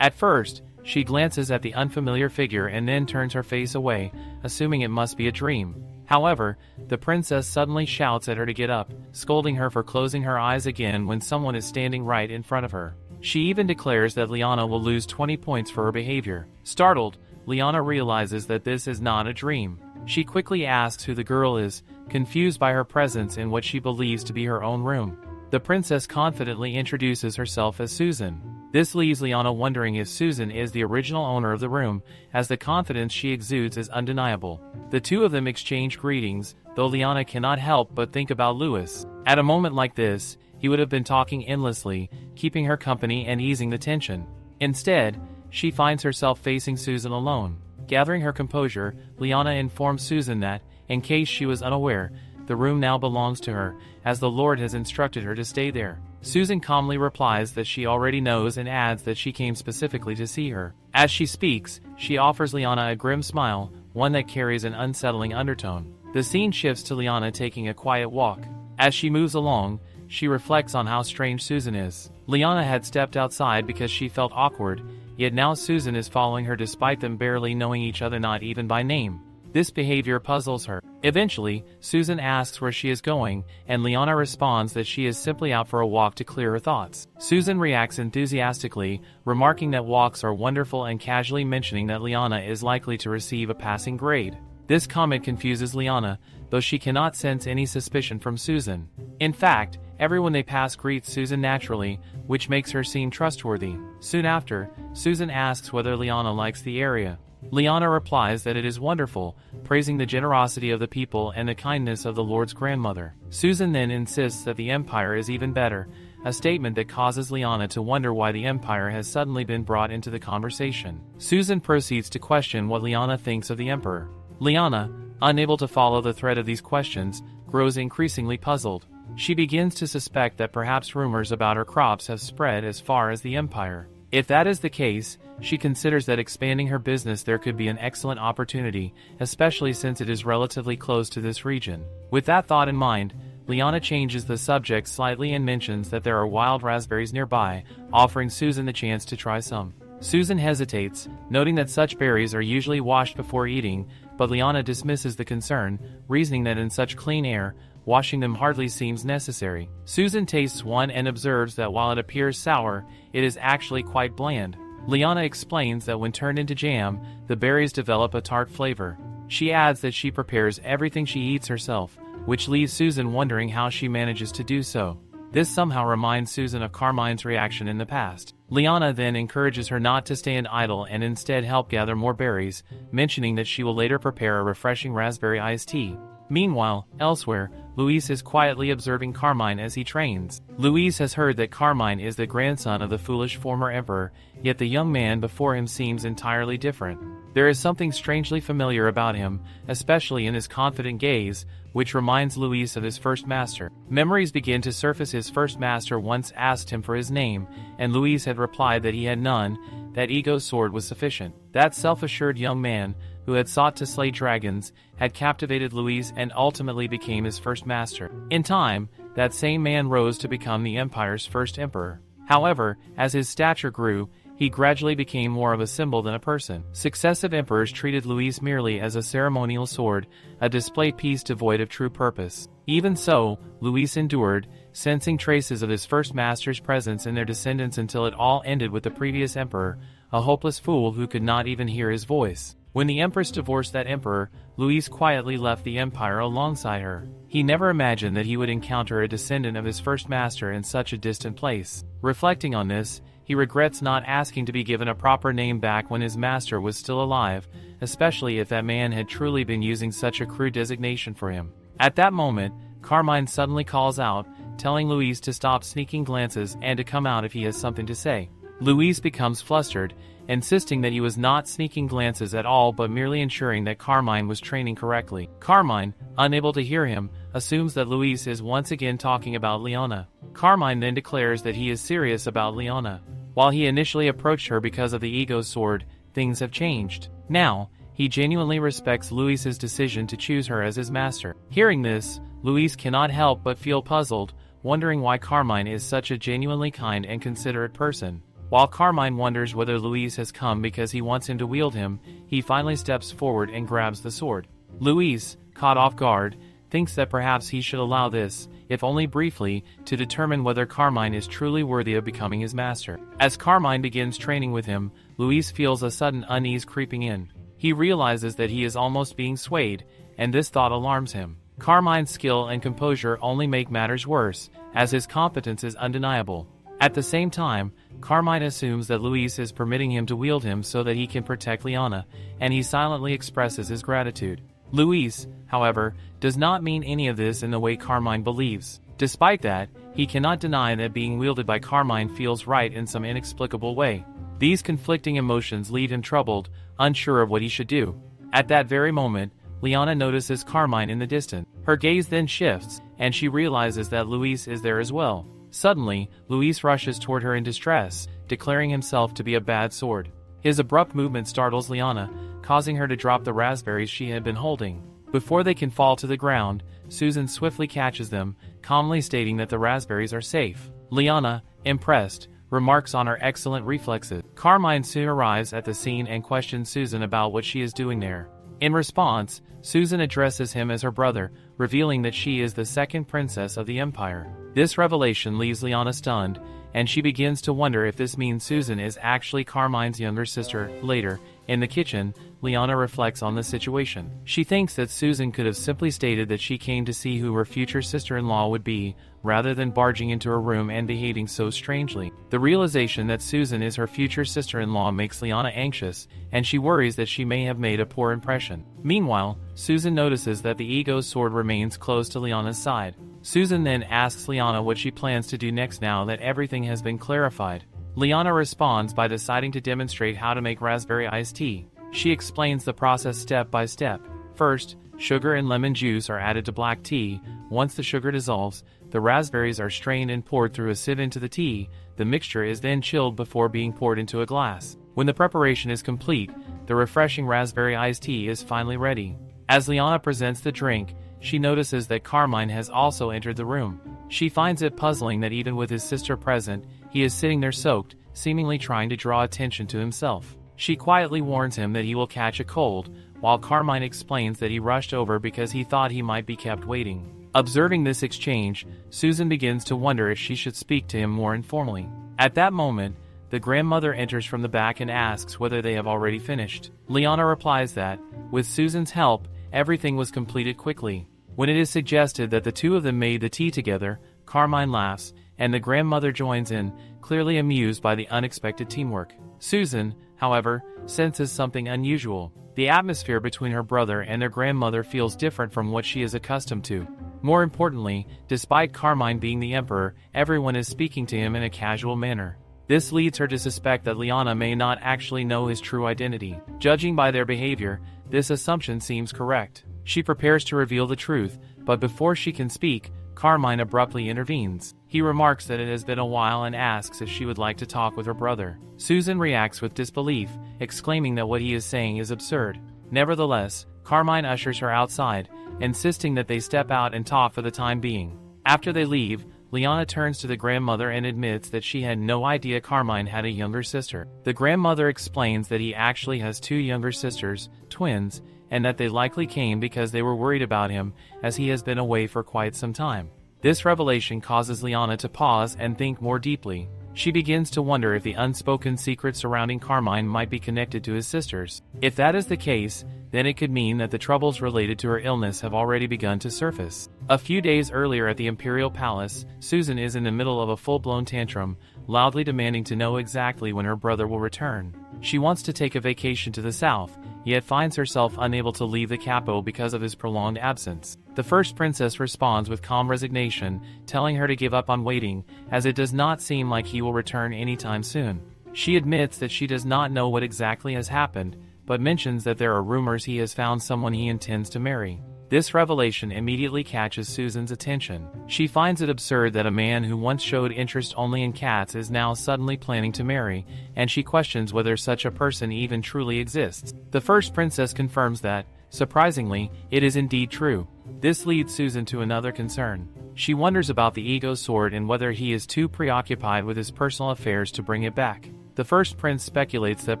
At first, she glances at the unfamiliar figure and then turns her face away, assuming it must be a dream. However, the princess suddenly shouts at her to get up, scolding her for closing her eyes again when someone is standing right in front of her. She even declares that Liana will lose 20 points for her behavior. Startled, Liana realizes that this is not a dream. She quickly asks who the girl is, confused by her presence in what she believes to be her own room. The princess confidently introduces herself as Susan. This leaves Liana wondering if Susan is the original owner of the room, as the confidence she exudes is undeniable. The two of them exchange greetings, though Liana cannot help but think about Louis. At a moment like this, he would have been talking endlessly, keeping her company and easing the tension. Instead, she finds herself facing Susan alone. Gathering her composure, Liana informs Susan that, in case she was unaware, the room now belongs to her, as the Lord has instructed her to stay there. Susan calmly replies that she already knows and adds that she came specifically to see her. As she speaks, she offers Liana a grim smile, one that carries an unsettling undertone. The scene shifts to Liana taking a quiet walk. As she moves along, she reflects on how strange Susan is. Liana had stepped outside because she felt awkward, yet now Susan is following her despite them barely knowing each other, not even by name. This behavior puzzles her. Eventually, Susan asks where she is going, and Liana responds that she is simply out for a walk to clear her thoughts. Susan reacts enthusiastically, remarking that walks are wonderful and casually mentioning that Liana is likely to receive a passing grade. This comment confuses Liana, though she cannot sense any suspicion from Susan. In fact, everyone they pass greets Susan naturally, which makes her seem trustworthy. Soon after, Susan asks whether Liana likes the area. Liana replies that it is wonderful, praising the generosity of the people and the kindness of the Lord's grandmother. Susan then insists that the Empire is even better, a statement that causes Liana to wonder why the Empire has suddenly been brought into the conversation. Susan proceeds to question what Liana thinks of the Emperor. Liana, unable to follow the thread of these questions, grows increasingly puzzled. She begins to suspect that perhaps rumors about her crops have spread as far as the Empire. If that is the case, she considers that expanding her business there could be an excellent opportunity, especially since it is relatively close to this region. With that thought in mind, Liana changes the subject slightly and mentions that there are wild raspberries nearby, offering Susan the chance to try some. Susan hesitates, noting that such berries are usually washed before eating, but Liana dismisses the concern, reasoning that in such clean air, washing them hardly seems necessary. Susan tastes one and observes that while it appears sour, it is actually quite bland. Liana explains that when turned into jam, the berries develop a tart flavor. She adds that she prepares everything she eats herself, which leaves Susan wondering how she manages to do so. This somehow reminds Susan of Carmine's reaction in the past. Liana then encourages her not to stand idle and instead help gather more berries, mentioning that she will later prepare a refreshing raspberry iced tea. Meanwhile, elsewhere, Louise is quietly observing Carmine as he trains. Louise has heard that Carmine is the grandson of the foolish former emperor, yet the young man before him seems entirely different. There is something strangely familiar about him, especially in his confident gaze, which reminds Louise of his first master. Memories begin to surface. His first master once asked him for his name, and Louise had replied that he had none, that Ego's sword was sufficient. That self-assured young man, who had sought to slay dragons, had captivated Louise and ultimately became his first master. In time, that same man rose to become the Empire's first emperor. However, as his stature grew, he gradually became more of a symbol than a person. Successive emperors treated Louise merely as a ceremonial sword, a display piece devoid of true purpose. Even so, Louise endured, sensing traces of his first master's presence in their descendants until it all ended with the previous emperor, a hopeless fool who could not even hear his voice. When the Empress divorced that emperor, Louise quietly left the Empire alongside her. He never imagined that he would encounter a descendant of his first master in such a distant place. Reflecting on this, he regrets not asking to be given a proper name back when his master was still alive, especially if that man had truly been using such a crude designation for him. At that moment, Carmine suddenly calls out, telling Louise to stop sneaking glances and to come out if he has something to say. Louise becomes flustered, insisting that he was not sneaking glances at all but merely ensuring that Carmine was training correctly. Carmine, unable to hear him, assumes that Louise is once again talking about Liana. Carmine then declares that he is serious about Liana. While he initially approached her because of the Ego's sword, things have changed. Now, he genuinely respects Louise's decision to choose her as his master. Hearing this, Louise cannot help but feel puzzled, wondering why Carmine is such a genuinely kind and considerate person. While Carmine wonders whether Luis has come because he wants him to wield him, he finally steps forward and grabs the sword. Luis, caught off guard, thinks that perhaps he should allow this, if only briefly, to determine whether Carmine is truly worthy of becoming his master. As Carmine begins training with him, Luis feels a sudden unease creeping in. He realizes that he is almost being swayed, and this thought alarms him. Carmine's skill and composure only make matters worse, as his competence is undeniable. At the same time, Carmine assumes that Luis is permitting him to wield him so that he can protect Liana, and he silently expresses his gratitude. Luis, however, does not mean any of this in the way Carmine believes. Despite that, he cannot deny that being wielded by Carmine feels right in some inexplicable way. These conflicting emotions leave him troubled, unsure of what he should do. At that very moment, Liana notices Carmine in the distance. Her gaze then shifts, and she realizes that Luis is there as well. Suddenly, Luis rushes toward her in distress, declaring himself to be a bad sword. His abrupt movement startles Liana, causing her to drop the raspberries she had been holding. Before they can fall to the ground, Susan swiftly catches them, calmly stating that the raspberries are safe. Liana, impressed, remarks on her excellent reflexes. Carmine soon arrives at the scene and questions Susan about what she is doing there. In response, Susan addresses him as her brother, revealing that she is the second princess of the Empire. This revelation leaves Liana stunned, and she begins to wonder if this means Susan is actually Carmine's younger sister. Later, in the kitchen, Liana reflects on the situation. She thinks that Susan could have simply stated that she came to see who her future sister-in-law would be, rather than barging into her room and behaving so strangely. The realization that Susan is her future sister-in-law makes Liana anxious, and she worries that she may have made a poor impression. Meanwhile, Susan notices that the ego's sword remains close to Liana's side. Susan then asks Liana what she plans to do next now that everything has been clarified. Liana responds by deciding to demonstrate how to make raspberry iced tea. She explains the process step by step. First, sugar and lemon juice are added to black tea. Once the sugar dissolves, the raspberries are strained and poured through a sieve into the tea. The mixture is then chilled before being poured into a glass. When the preparation is complete, the refreshing raspberry iced tea is finally ready. As Liana presents the drink, she notices that Carmine has also entered the room. She finds it puzzling that even with his sister present, he is sitting there soaked, seemingly trying to draw attention to himself. She quietly warns him that he will catch a cold, while Carmine explains that he rushed over because he thought he might be kept waiting. Observing this exchange, Susan begins to wonder if she should speak to him more informally. At that moment, the grandmother enters from the back and asks whether they have already finished. Liana replies that, with Susan's help, everything was completed quickly. When it is suggested that the two of them made the tea together, Carmine laughs, and the grandmother joins in, clearly amused by the unexpected teamwork. Susan, however, senses something unusual. The atmosphere between her brother and their grandmother feels different from what she is accustomed to. More importantly, despite Carmine being the emperor, everyone is speaking to him in a casual manner. This leads her to suspect that Liana may not actually know his true identity. Judging by their behavior, this assumption seems correct. She prepares to reveal the truth, but before she can speak, Carmine abruptly intervenes. He remarks that it has been a while and asks if she would like to talk with her brother. Susan reacts with disbelief, exclaiming that what he is saying is absurd. Nevertheless, Carmine ushers her outside, insisting that they step out and talk for the time being. After they leave, Liana turns to the grandmother and admits that she had no idea Carmine had a younger sister. The grandmother explains that he actually has two younger sisters, twins, and that they likely came because they were worried about him, as he has been away for quite some time. This revelation causes Liana to pause and think more deeply. She begins to wonder if the unspoken secret surrounding Carmine might be connected to his sisters. If that is the case, then it could mean that the troubles related to her illness have already begun to surface. A few days earlier at the Imperial Palace, Susan is in the middle of a full-blown tantrum, loudly demanding to know exactly when her brother will return. She wants to take a vacation to the south, yet finds herself unable to leave the capital because of his prolonged absence. The first princess responds with calm resignation, telling her to give up on waiting, as it does not seem like he will return anytime soon. She admits that she does not know what exactly has happened, but mentions that there are rumors he has found someone he intends to marry. This revelation immediately catches Susan's attention. She finds it absurd that a man who once showed interest only in cats is now suddenly planning to marry, and she questions whether such a person even truly exists. The first princess confirms that, Surprisingly, it is indeed true. This leads Susan to another concern. She wonders about the ego sword and whether he is too preoccupied with his personal affairs to bring it back. The first prince speculates that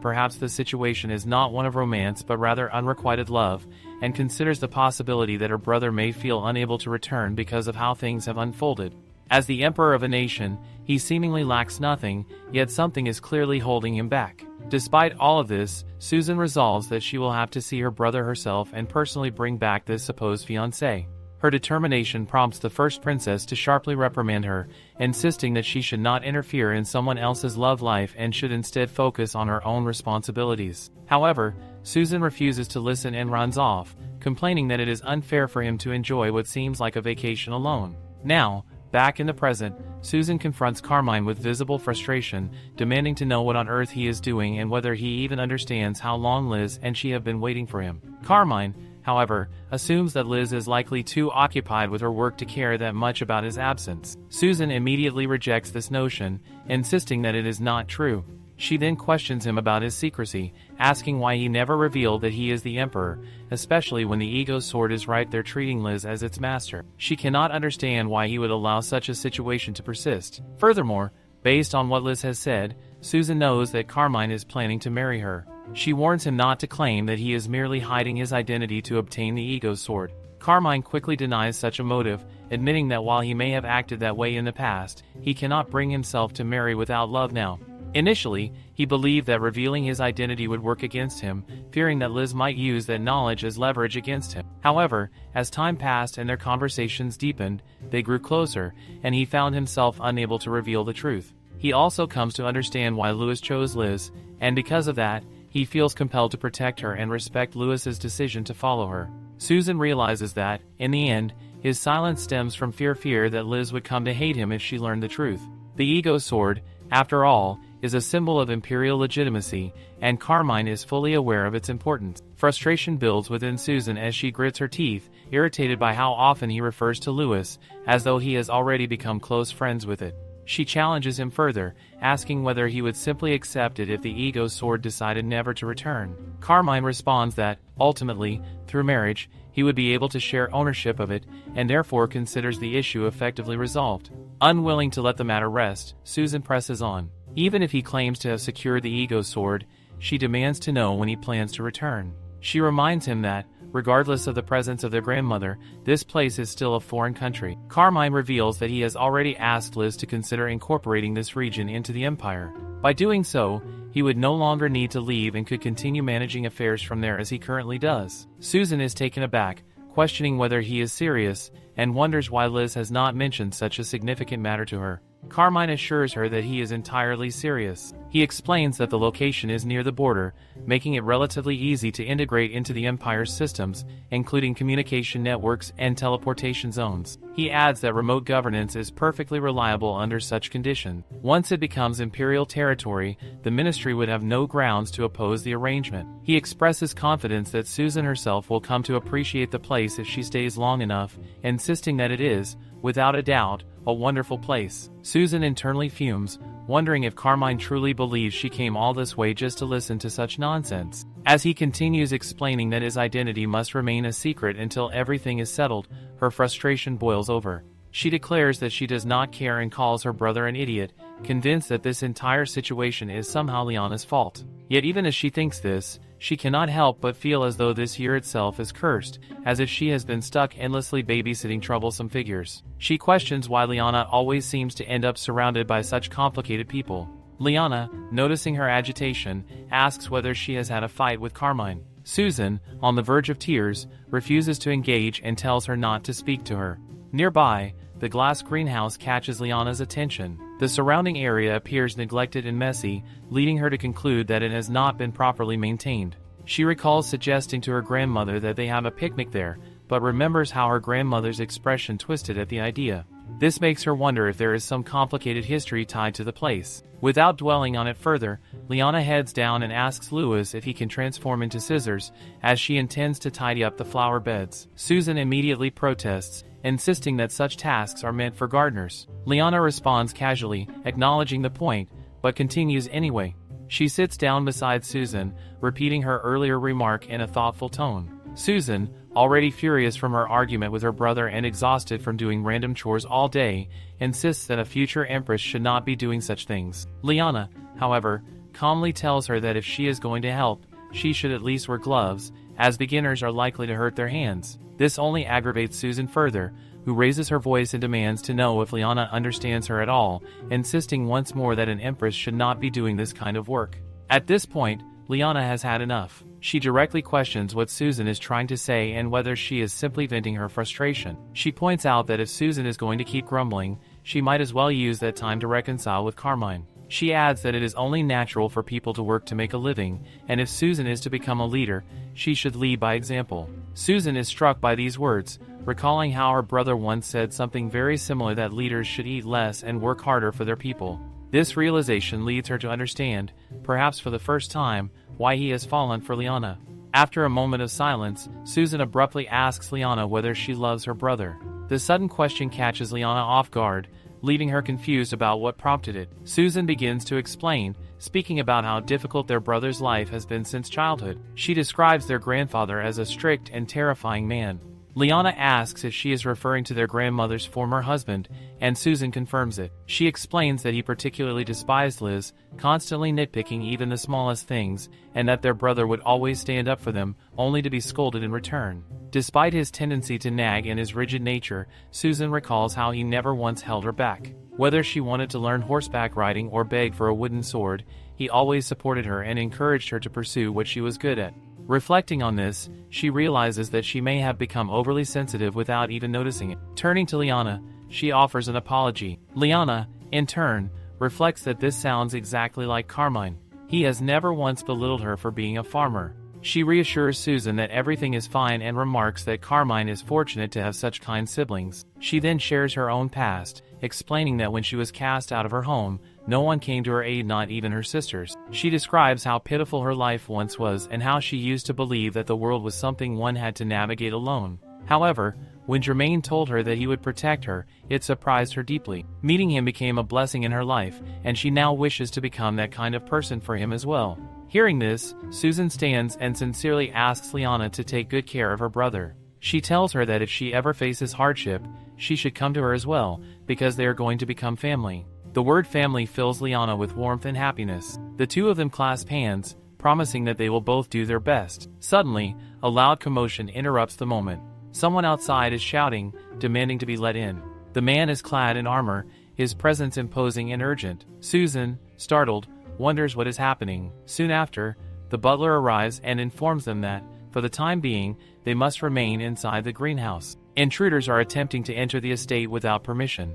perhaps the situation is not one of romance but rather unrequited love, and considers the possibility that her brother may feel unable to return because of how things have unfolded. As the emperor of a nation, he seemingly lacks nothing, yet something is clearly holding him back. Despite all of this, Susan resolves that she will have to see her brother herself and personally bring back this supposed fiancé. Her determination prompts the first princess to sharply reprimand her, insisting that she should not interfere in someone else's love life and should instead focus on her own responsibilities. However, Susan refuses to listen and runs off, complaining that it is unfair for him to enjoy what seems like a vacation alone. Now, back in the present, Susan confronts Carmine with visible frustration, demanding to know what on earth he is doing and whether he even understands how long Liz and she have been waiting for him. Carmine, however, assumes that Liz is likely too occupied with her work to care that much about his absence. Susan immediately rejects this notion, insisting that it is not true. She then questions him about his secrecy, asking why he never revealed that he is the emperor, especially when the ego sword is right there treating Liz as its master. She cannot understand why he would allow such a situation to persist. Furthermore, based on what Liz has said, Susan knows that Carmine is planning to marry her. She warns him not to claim that he is merely hiding his identity to obtain the ego sword. Carmine quickly denies such a motive, admitting that while he may have acted that way in the past, he cannot bring himself to marry without love now. Initially, he believed that revealing his identity would work against him, fearing that Liz might use that knowledge as leverage against him. However, as time passed and their conversations deepened, they grew closer, and he found himself unable to reveal the truth. He also comes to understand why Louis chose Liz, and because of that, he feels compelled to protect her and respect Louis's decision to follow her. Susan realizes that, in the end, his silence stems from fear that Liz would come to hate him if she learned the truth. The ego sword, after all, is a symbol of imperial legitimacy, and Carmine is fully aware of its importance. Frustration builds within Susan as she grits her teeth, irritated by how often he refers to Louis, as though he has already become close friends with it. She challenges him further, asking whether he would simply accept it if the ego sword decided never to return. Carmine responds that, ultimately, through marriage, he would be able to share ownership of it, and therefore considers the issue effectively resolved. Unwilling to let the matter rest, Susan presses on. Even if he claims to have secured the ego sword, she demands to know when he plans to return. She reminds him that, regardless of the presence of their grandmother, this place is still a foreign country. Carmine reveals that he has already asked Liz to consider incorporating this region into the empire. By doing so, he would no longer need to leave and could continue managing affairs from there as he currently does. Susan is taken aback, questioning whether he is serious, and wonders why Liz has not mentioned such a significant matter to her. Carmine assures her that he is entirely serious. He explains that the location is near the border, making it relatively easy to integrate into the Empire's systems, including communication networks and teleportation zones. He adds that remote governance is perfectly reliable under such conditions. Once it becomes Imperial territory, the Ministry would have no grounds to oppose the arrangement. He expresses confidence that Susan herself will come to appreciate the place if she stays long enough, insisting that it is, without a doubt, a wonderful place. Susan internally fumes, wondering if Carmine truly believes she came all this way just to listen to such nonsense. As he continues explaining that his identity must remain a secret until everything is settled, her frustration boils over. She declares that she does not care and calls her brother an idiot, convinced that this entire situation is somehow Liana's fault. Yet even as she thinks this, she cannot help but feel as though this year itself is cursed, as if she has been stuck endlessly babysitting troublesome figures. She questions why Liana always seems to end up surrounded by such complicated people. Liana, noticing her agitation, asks whether she has had a fight with Carmine. Susan, on the verge of tears, refuses to engage and tells her not to speak to her. Nearby, the glass greenhouse catches Liana's attention. The surrounding area appears neglected and messy, leading her to conclude that it has not been properly maintained. She recalls suggesting to her grandmother that they have a picnic there, but remembers how her grandmother's expression twisted at the idea. This makes her wonder if there is some complicated history tied to the place. Without dwelling on it further, Liana heads down and asks Louis if he can transform into scissors, as she intends to tidy up the flower beds. Susan immediately protests, insisting that such tasks are meant for gardeners. Liana responds casually, acknowledging the point, but continues anyway. She sits down beside Susan, repeating her earlier remark in a thoughtful tone. Susan, already furious from her argument with her brother and exhausted from doing random chores all day, insists that a future empress should not be doing such things. Liana, however, calmly tells her that if she is going to help, she should at least wear gloves, as beginners are likely to hurt their hands. This only aggravates Susan further, who raises her voice and demands to know if Liana understands her at all, insisting once more that an empress should not be doing this kind of work. At this point, Liana has had enough. She directly questions what Susan is trying to say and whether she is simply venting her frustration. She points out that if Susan is going to keep grumbling, she might as well use that time to reconcile with Carmine. She adds that it is only natural for people to work to make a living, and if Susan is to become a leader, she should lead by example. Susan is struck by these words, recalling how her brother once said something very similar, that leaders should eat less and work harder for their people. This realization leads her to understand, perhaps for the first time, why he has fallen for Liana. After a moment of silence, Susan abruptly asks Liana whether she loves her brother. The sudden question catches Liana off guard, leaving her confused about what prompted it. Susan begins to explain, speaking about how difficult their brother's life has been since childhood. She describes their grandfather as a strict and terrifying man. Liana asks if she is referring to their grandmother's former husband, and Susan confirms it. She explains that he particularly despised Liz, constantly nitpicking even the smallest things, and that their brother would always stand up for them, only to be scolded in return. Despite his tendency to nag and his rigid nature, Susan recalls how he never once held her back. Whether she wanted to learn horseback riding or beg for a wooden sword, he always supported her and encouraged her to pursue what she was good at. Reflecting on this, she realizes that she may have become overly sensitive without even noticing it. Turning to Liana, she offers an apology. Liana, in turn, reflects that this sounds exactly like Carmine. He has never once belittled her for being a farmer. She reassures Susan that everything is fine and remarks that Carmine is fortunate to have such kind siblings. She then shares her own past, explaining that when she was cast out of her home, no one came to her aid, not even her sisters. She describes how pitiful her life once was and how she used to believe that the world was something one had to navigate alone. However, when Germain told her that he would protect her, it surprised her deeply. Meeting him became a blessing in her life, and she now wishes to become that kind of person for him as well. Hearing this, Susan stands and sincerely asks Liana to take good care of her brother. She tells her that if she ever faces hardship, she should come to her as well, because they are going to become family. The word family fills Liana with warmth and happiness. The two of them clasp hands, promising that they will both do their best. Suddenly, a loud commotion interrupts the moment. Someone outside is shouting, demanding to be let in. The man is clad in armor, his presence imposing and urgent. Susan, startled, wonders what is happening. Soon after, the butler arrives and informs them that, for the time being, they must remain inside the greenhouse. Intruders are attempting to enter the estate without permission.